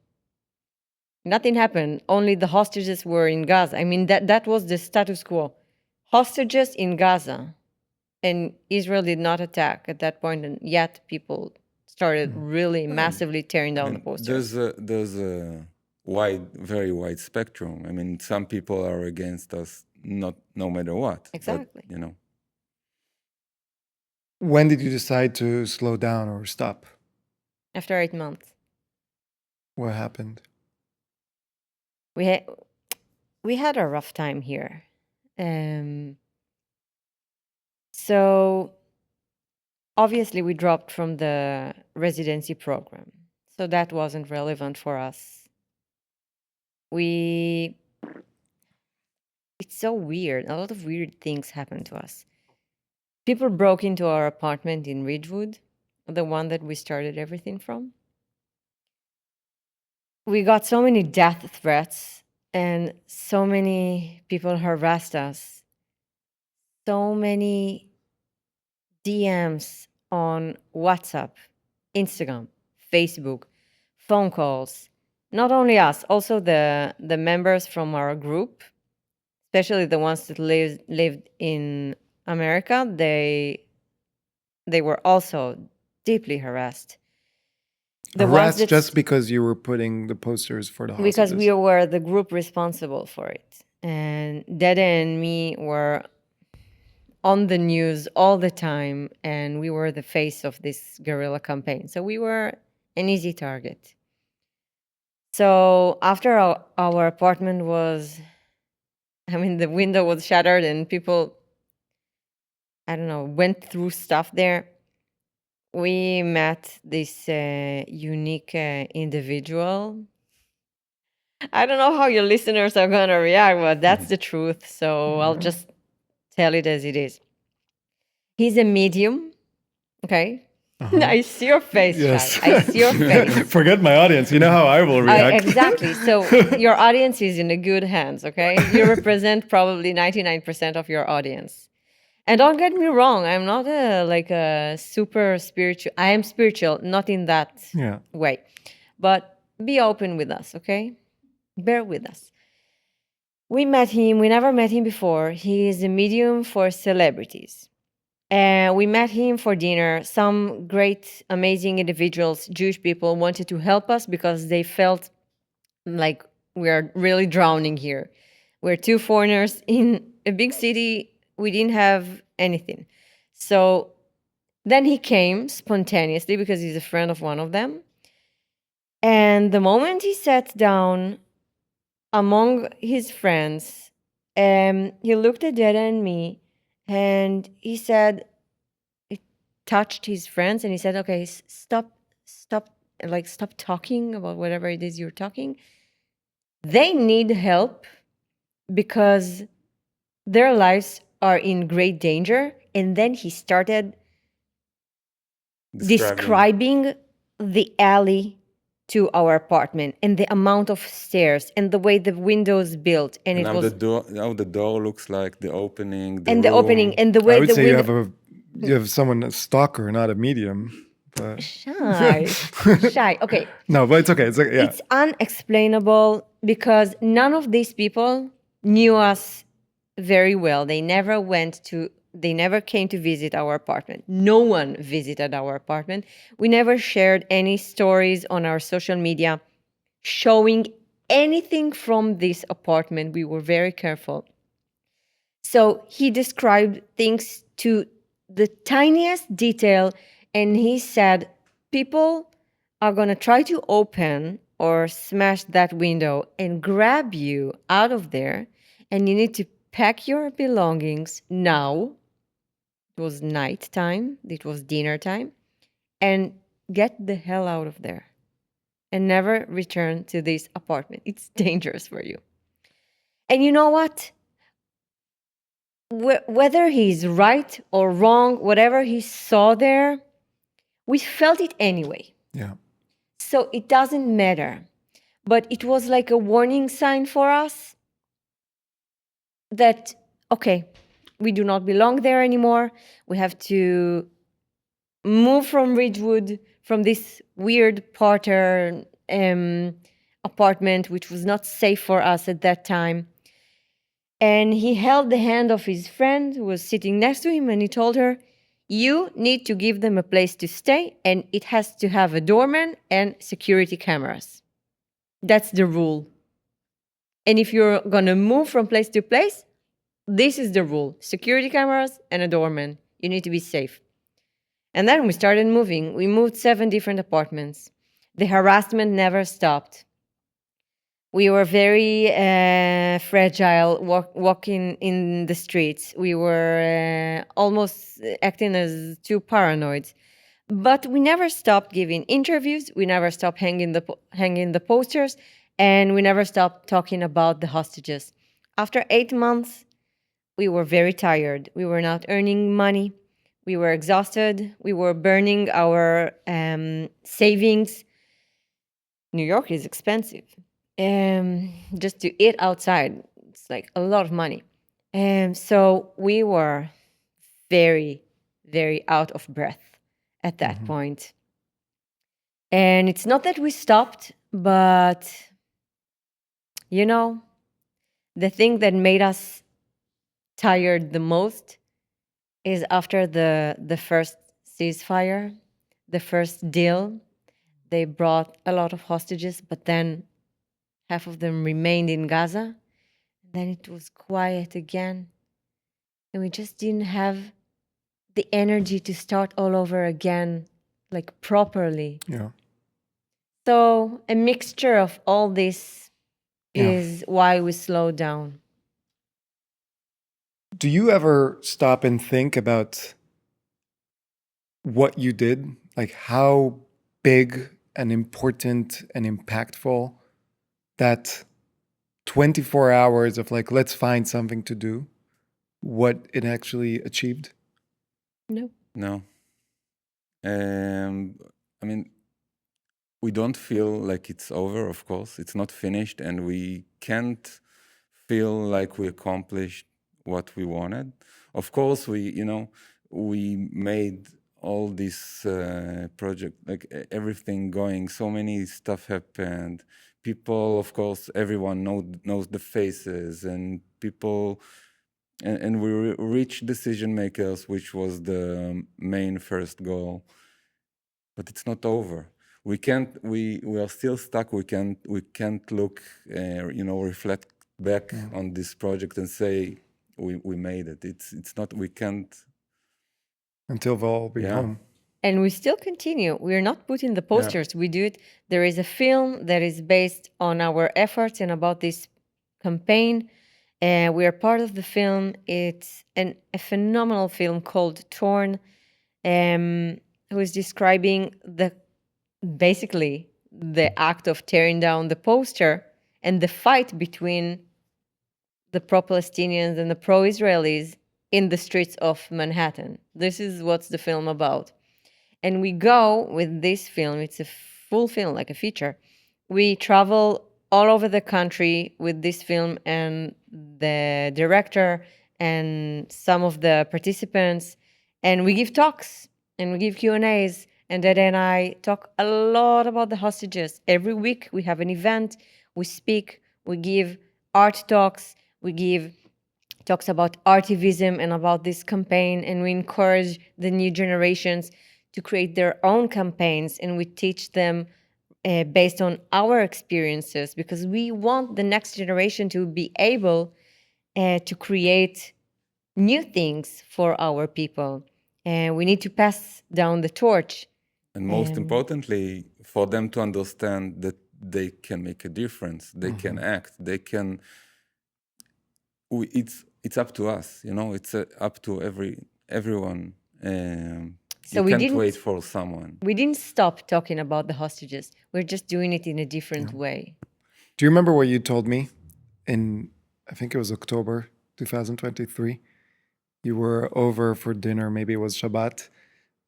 nothing happened. Only the hostages were in Gaza. I mean, that was the status quo. Hostages in Gaza. And Israel did not attack at that point, and yet people started really massively tearing down the posters. There's a very wide spectrum. I mean, some people are against us, no matter what. Exactly. But, When did you decide to slow down or stop? After 8 months. What happened? We had a rough time here. So obviously we dropped from the residency program. So that wasn't relevant for us. It's so weird. A lot of weird things happened to us. People broke into our apartment in Ridgewood, the one that we started everything from. We got so many death threats and so many people harassed us. So many DMs on WhatsApp, Instagram, Facebook, phone calls. Not only us, also the members from our group, especially the ones that lived in America, they were also deeply harassed. Harassed just because you were putting the posters for the hostages? Because we were the group responsible for it. And Dede and me were on the news all the time, and we were the face of this guerrilla campaign. So we were an easy target. So after our apartment was, the window was shattered and people, went through stuff there, we met this unique individual. I don't know how your listeners are going to react, but that's the truth. So I'll just tell it as it is. He's a medium, okay? I see your face, yes. Shai. I see your face. Forget my audience. You know how I will react. Exactly. So your audience is in a good hands, okay? You represent probably 99% of your audience. And don't get me wrong, I'm not a super spiritual. I am spiritual, not in that Yeah. way. But be open with us, okay? Bear with us. We met him. We never met him before. He is a medium for celebrities. And we met him for dinner. Some great, amazing individuals, Jewish people, wanted to help us because they felt like we are really drowning here. We're two foreigners in a big city. We didn't have anything. So then he came spontaneously because he's a friend of one of them. And the moment he sat down among his friends, he looked at Dede and me, and he said, it touched his friends, and he said, okay, stop talking about whatever it is you're talking. They need help because their lives are in great danger. And then he started describing the alley to our apartment and the amount of stairs and the way the windows built. And it how was how the door looks like, the opening, and the room. opening and the way I would the say window. you have someone, a stalker, not a medium. But Shai. Okay. No, but it's okay. It's okay. Yeah. It's unexplainable because none of these people knew us very well. They never came to visit our apartment. No one visited our apartment. We never shared any stories on our social media showing anything from this apartment. We were very careful. So he described things to the tiniest detail, and he said, people are going to try to open or smash that window and grab you out of there, and you need to pack your belongings now. It was night time, it was dinner time, and get the hell out of there and never return to this apartment. It's dangerous for you. And you know what? Whether he's right or wrong, whatever he saw there, we felt it anyway. Yeah. So it doesn't matter. But it was like a warning sign for us that, okay, we do not belong there anymore. We have to move from Ridgewood, from this weird Potter apartment, which was not safe for us at that time. And he held the hand of his friend who was sitting next to him, and he told her, you need to give them a place to stay, and it has to have a doorman and security cameras. That's the rule. And if you're going to move from place to place, this is the rule. Security cameras and a doorman. You need to be safe. And then we started moving. We moved 7 different apartments. The harassment never stopped. We were very fragile walking in the streets. We were almost acting as 2 paranoids. But we never stopped giving interviews. We never stopped hanging the posters. And we never stopped talking about the hostages. After 8 months, we were very tired. We were not earning money. We were exhausted. We were burning our savings. New York is expensive. Just to eat outside, it's like a lot of money. So we were very, very out of breath at that point. And it's not that we stopped, but, you know, the thing that made us tired the most is after the first ceasefire, the first deal, they brought a lot of hostages, but then half of them remained in Gaza. Then it was quiet again. And we just didn't have the energy to start all over again, like properly. Yeah. So a mixture of all this is why we slowed down. Do you ever stop and think about what you did? Like how big and important and impactful that 24 hours of like, let's find something to do, what it actually achieved? No. I mean, we don't feel like it's over, of course. It's not finished, and we can't feel like we accomplished what we wanted. Of course, we made all this project, like everything going, so many stuff happened. People, of course, everyone knows the faces, and people, and we reached decision makers, which was the main first goal. But it's not over. We can't. We are still stuck. We can't look, reflect back on this project and say we made it. It's not. We can't until they'll all be home. And we still continue. We're not putting the posters. We do it. There is a film that is based on our efforts and about this campaign. We are part of the film. It's a phenomenal film called Torn, who is describing basically the act of tearing down the poster and the fight between the pro-Palestinians and the pro-Israelis in the streets of Manhattan. This is what's the film about. And we go with this film, it's a full film, like a feature. We travel all over the country with this film, and the director and some of the participants, and we give talks and we give Q&As. And Dede and I talk a lot about the hostages. Every week we have an event, we speak, we give art talks, we give talks about artivism and about this campaign, and we encourage the new generations to create their own campaigns, and we teach them based on our experiences, because we want the next generation to be able to create new things for our people. And we need to pass down the torch. And most importantly, for them to understand that they can make a difference, they can act, they can. It's up to us, It's up to everyone. So you can't wait for someone. We didn't stop talking about the hostages. We're just doing it in a different way. Do you remember what you told me in, I think it was October 2023? You were over for dinner, maybe it was Shabbat,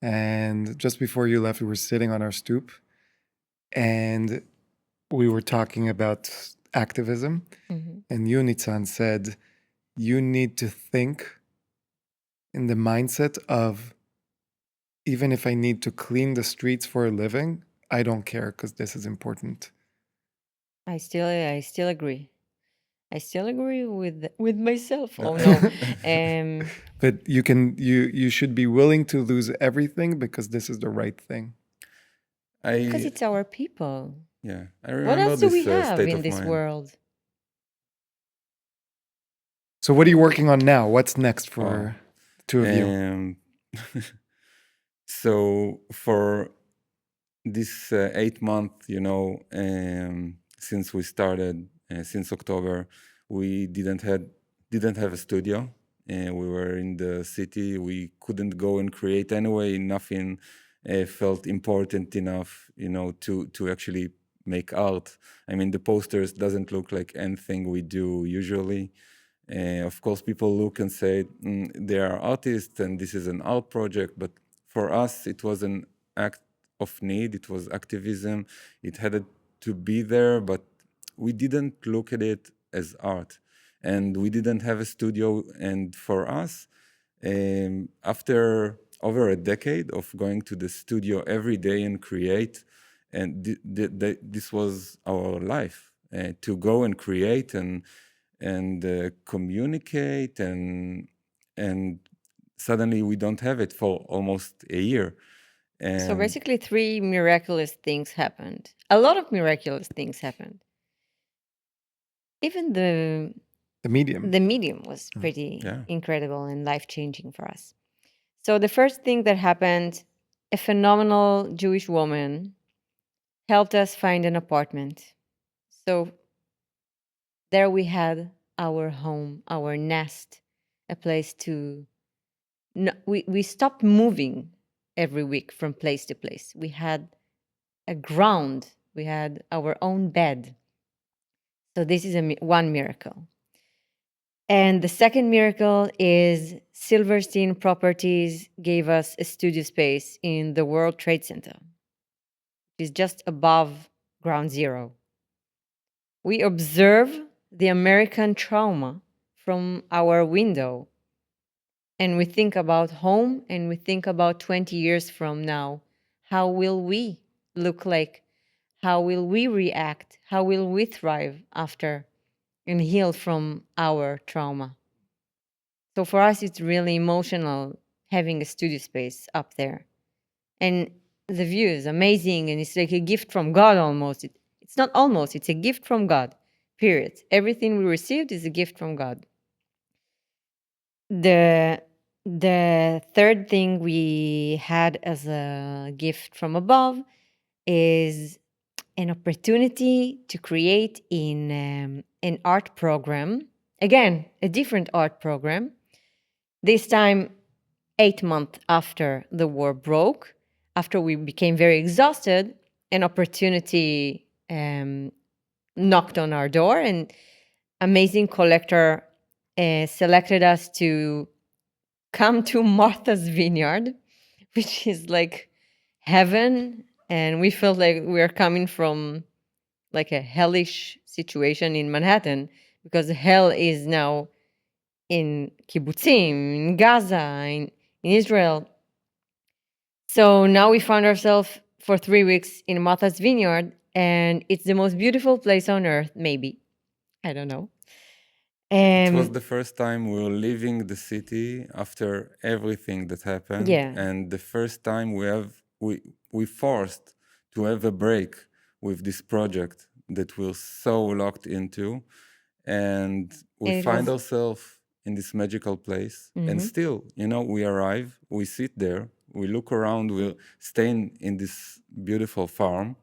and just before you left, we were sitting on our stoop, and we were talking about activism, and you, Nitzan, said, you need to think in the mindset of, even if I need to clean the streets for a living, I don't care, because this is important. I still agree. I still agree with myself. Oh no! But you should be willing to lose everything because this is the right thing. Because it's our people. Yeah, I remember. What else do we have in this world? So what are you working on now? What's next for two of you? So for this 8 month, since we started, since October, we didn't have a studio. We were in the city. We couldn't go and create anyway. Nothing felt important enough, to actually make art. I mean, the posters doesn't look like anything we do usually. Of course, people look and say they are artists and this is an art project, but for us, it was an act of need. It was activism. It had to be there, but we didn't look at it as art. And we didn't have a studio. And for us, after over a decade of going to the studio every day and create, and this was our life, to go and create and communicate, and suddenly we don't have it for almost a year. So basically 3 miraculous things happened. A lot of miraculous things happened. Even the medium was pretty incredible and life-changing for us. So the first thing that happened, a phenomenal Jewish woman helped us find an apartment. So there we had our home, our nest, a place to... we stopped moving every week from place to place. We had a ground. We had our own bed. So this is one miracle. And the second miracle is Silverstein Properties gave us a studio space in the World Trade Center, which is just above ground zero. We observe the American trauma from our window and we think about home and we think about 20 years from now, how will we look like? How will we react? How will we thrive after and heal from our trauma? So for us, it's really emotional having a studio space up there. And the view is amazing, and it's like a gift from God almost. It's not almost, it's a gift from God, period. Everything we received is a gift from God. The third thing we had as a gift from above is an opportunity to create in an art program. Again, a different art program. This time, 8 months after the war broke, after we became very exhausted, an opportunity knocked on our door, and amazing collector selected us to come to Martha's Vineyard, which is like heaven, and we felt like we were coming from like a hellish situation in Manhattan, because hell is now in kibbutzim, in Gaza, in Israel. So now we found ourselves for 3 weeks in Martha's Vineyard, and it's the most beautiful place on earth, maybe. I don't know. It was the first time we were leaving the city after everything that happened. Yeah. And the first time we forced to have a break with this project that we're so locked into. And we find ourselves in this magical place. And still, we arrive, we sit there, we look around, we're staying in this beautiful farm,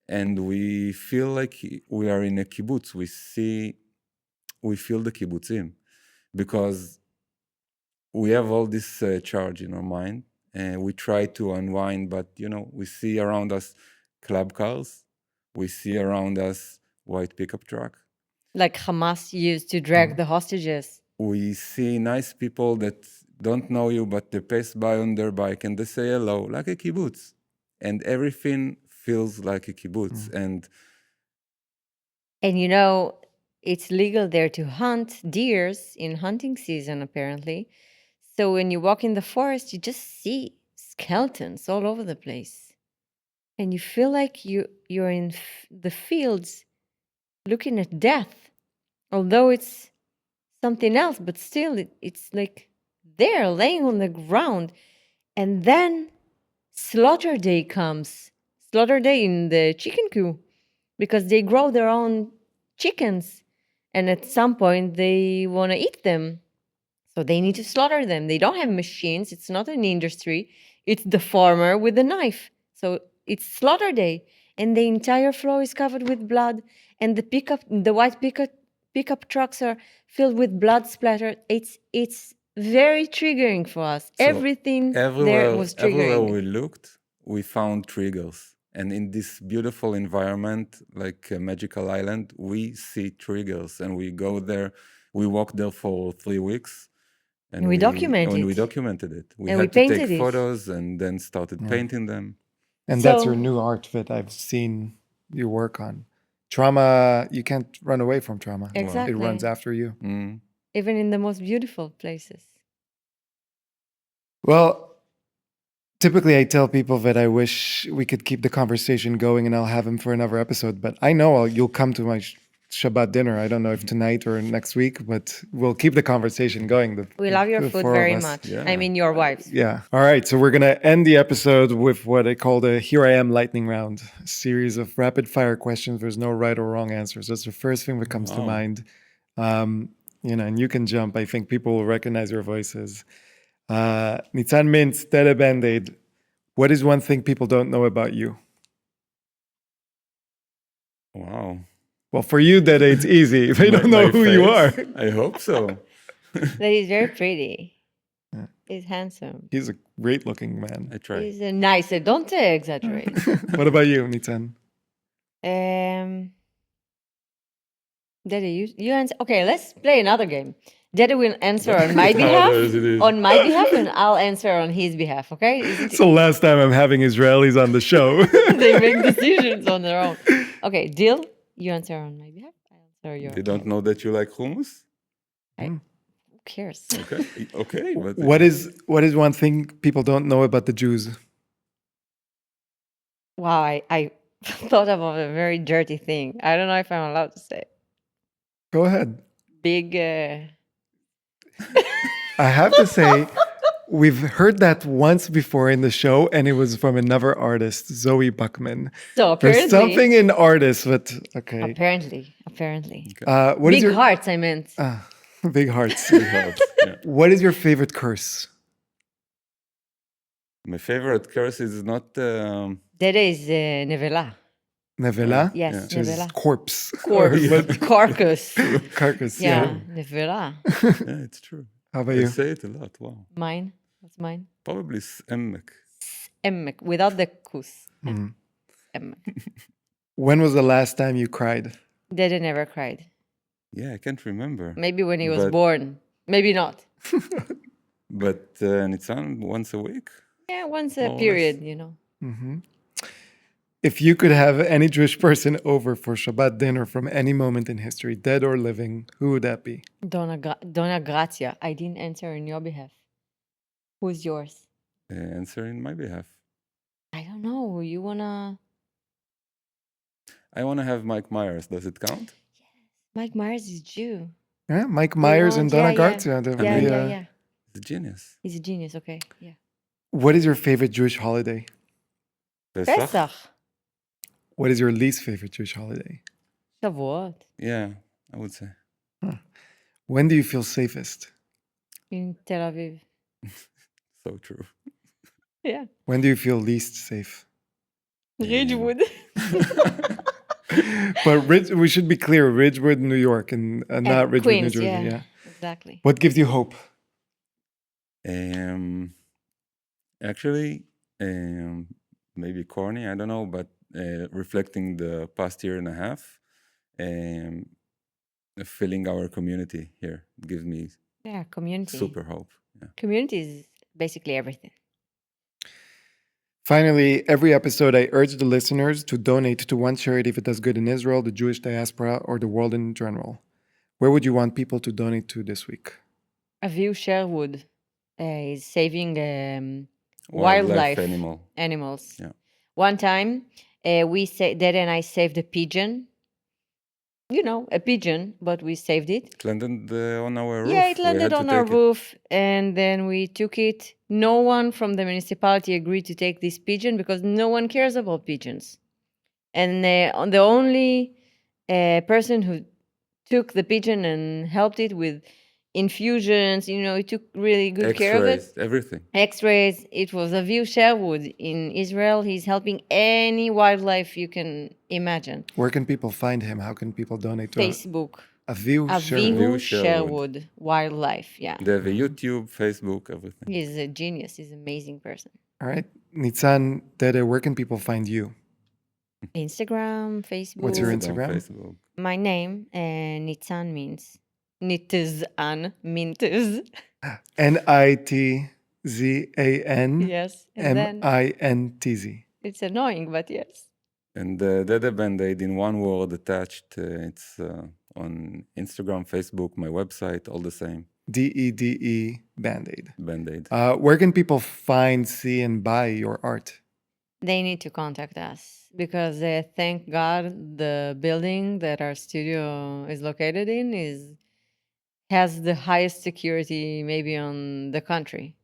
and we feel like we are in a kibbutz. We feel the kibbutzim, because we have all this charge in our mind, and we try to unwind, but we see around us club cars, we see around us white pickup truck. Like Hamas used to drag the hostages. We see nice people that don't know you, but they pass by on their bike and they say hello, like a kibbutz. And everything feels like a kibbutz. And it's legal there to hunt deers in hunting season, apparently. So when you walk in the forest, you just see skeletons all over the place. And you feel like you're in the fields looking at death. Although it's something else, but still it's like there, laying on the ground. And then slaughter day comes. Slaughter day in the chicken coop, because they grow their own chickens. And at some point, they want to eat them. So they need to slaughter them. They don't have machines. It's not an industry. It's the farmer with the knife. So it's slaughter day. And the entire floor is covered with blood. And the white pickup trucks are filled with blood splatter. It's very triggering for us. So everything there was triggering. Everywhere we looked, we found triggers. And in this beautiful environment, like a magical island, we see triggers, and we go there. We walked there for 3 weeks, and we documented it. We had to take photos and then started painting them. And that's your new art that I've seen you work on. Trauma, you can't run away from trauma. Exactly. It runs after you. Even in the most beautiful places. Well, typically, I tell people that I wish we could keep the conversation going and I'll have him for another episode. But I know you'll come to my Shabbat dinner. I don't know if tonight or next week, but we'll keep the conversation going. We love your food very much. Yeah. I mean, your wives. Yeah. All right. So we're going to end the episode with what I call the Here I Am lightning round, a series of rapid fire questions. There's no right or wrong answers. That's the first thing that comes to mind. And you can jump. I think people will recognize your voices. Nitzan Mintz Dede Bandaid. What is one thing people don't know about you? Wow. Well, for you, Dede, it's easy. They don't know who you are. I hope so. That he's very pretty. Yeah. He's handsome. He's a great-looking man. I try. He's a nice. Don't exaggerate. What about you, Nitzan? Dede, you answer. Okay, let's play another game. Dede will answer on my behalf, and I'll answer on his behalf, okay? It's the last time I'm having Israelis on the show. They make decisions on their own. Okay, deal? You answer on my behalf, I answer yours. They don't know that you like hummus? Who cares? Okay. But What is one thing people don't know about the Jews? Wow, I thought about a very dirty thing. I don't know if I'm allowed to say. Go ahead. Big. I have to say, we've heard that once before in the show, and it was from another artist, Zoe Buckman. So apparently, There's something in artists, but okay. Apparently. What is Big your hearts, I meant. big hearts? yeah. What is your favorite curse? My favorite curse is not Dede is nevela. Nevela? Yes, Which is nevela. corpse. Carcass. Carcass, Yeah, nevela. yeah, it's true. How about I you? say it a lot. Wow. Mine. What's mine? Probably emek. Emmek, without the kus. Mm-hmm. Emmek. When was the last time you cried? Dede never cried. Yeah, I can't remember. Maybe when he was But- born. Maybe not. But Nitzan once a week. Yeah, once More a or period, you know. If you could have any Jewish person over for Shabbat dinner from any moment in history, dead or living, who would that be? Donna Grazia. I didn't answer on your behalf. Who's yours? Answer in my behalf. I don't know. You wanna... I want to have Mike Myers. Does it count? Mike Myers is Jew. Yeah, Mike Myers and Donna Garcia. Yeah. He's a genius. He's a genius, okay. Yeah. What is your favorite Jewish holiday? Pesach. What is your least favorite Jewish holiday? Shavuot. Yeah, I would say. When do you feel safest? In Tel Aviv. So true. Yeah. When do you feel least safe? Ridgewood. But we should be clear, Ridgewood, New York, and not Ridgewood, Queens, New Jersey. Yeah. Exactly. What gives you hope? Actually, maybe corny, I don't know, but reflecting the past year and a half, feeling our community here gives me Community. super hope. Yeah. Community is basically everything. Finally, every episode, I urge the listeners to donate to one charity if it does good in Israel, the Jewish diaspora, or the world in general. Where would you want people to donate to this week? Aviv Sherwood is saving wildlife animals. Yeah. One time, Dede and I saved a pigeon. You know, a pigeon, but we saved it. It landed on our roof. Yeah, it We landed had to on our take it. roof, and then we took it. No one from the municipality agreed to take this pigeon because no one cares about pigeons. And the only person who took the pigeon and helped it with infusions, you know, he took really good care of it. X-rays, everything. X-rays. It was Aviv Sherwood in Israel. He's helping any wildlife you can imagine. Where can people find him? How can people donate to Facebook. Aviv Sherwood? Aviv Sherwood. Sherwood Wildlife. Yeah. They have a YouTube, Facebook, everything. He's a genius. He's an amazing person. All right. Nitzan Dede, where can people find you? Instagram, Facebook. What's your Instagram, Instagram? Facebook. My name, Nitzan Mintz. Nitzan Mintz. Nitzan Yes. And then Mintz. it's annoying, but yes. And Dede Band-Aid in one word attached. It's on Instagram, Facebook, my website, all the same. Dede Bandaid. Band-Aid. Where can people find, see, and buy your art? They need to contact us because thank God the building that our studio is located in has the highest security maybe on the country.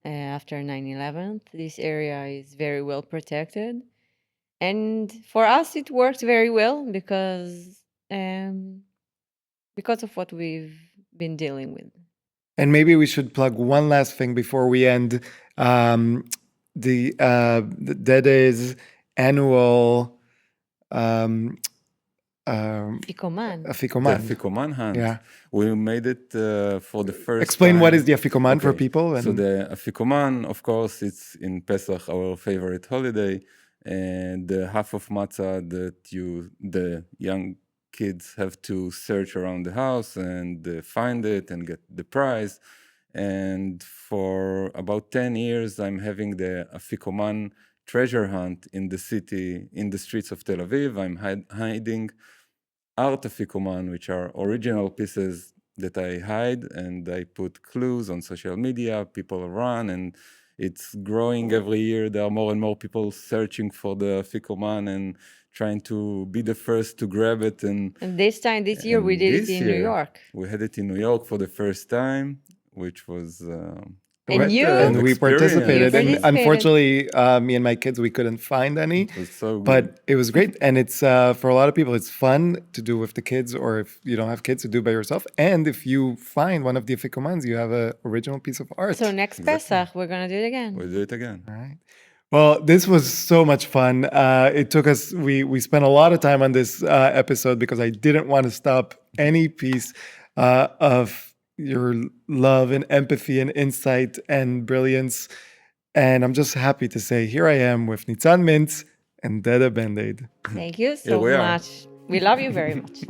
After 9/11, this area is very well protected. And for us, it worked very well because of what we've been dealing with. And maybe we should plug one last thing before we end. The Dede's annual Afikoman. Afikoman. The Afikoman hunt. Yeah. We made it for the first Explain time. what is the Afikoman for Okay. people. So the Afikoman, of course, it's in Pesach, our favorite holiday, and the half of matzah that the young kids have to search around the house and find it and get the prize. And for about 10 years, I'm having the Afikoman treasure hunt in the city, in the streets of Tel Aviv. I'm hiding art Afikoman, which are original pieces that I hide, and I put clues on social media. People run, and it's growing every year. There are more and more people searching for the afikoman and trying to be the first to grab it. And this year, we did it in New York. We had it in New York for the first time, which was and we participated. And unfortunately, me and my kids, we couldn't find any. It was so good. But it was great. And it's for a lot of people, it's fun to do with the kids, or if you don't have kids, to do by yourself. And if you find one of the afikomans, you have an original piece of art. So next Pesach, we're going to do it again. We'll do it again. All right. Well, this was so much fun. It took us, we spent a lot of time on this episode because I didn't want to stop any piece of your love and empathy and insight and brilliance. And I'm just happy to say, here I am with Nitzan Mintz and Dede Bandaid. Thank you so much. We love you very much.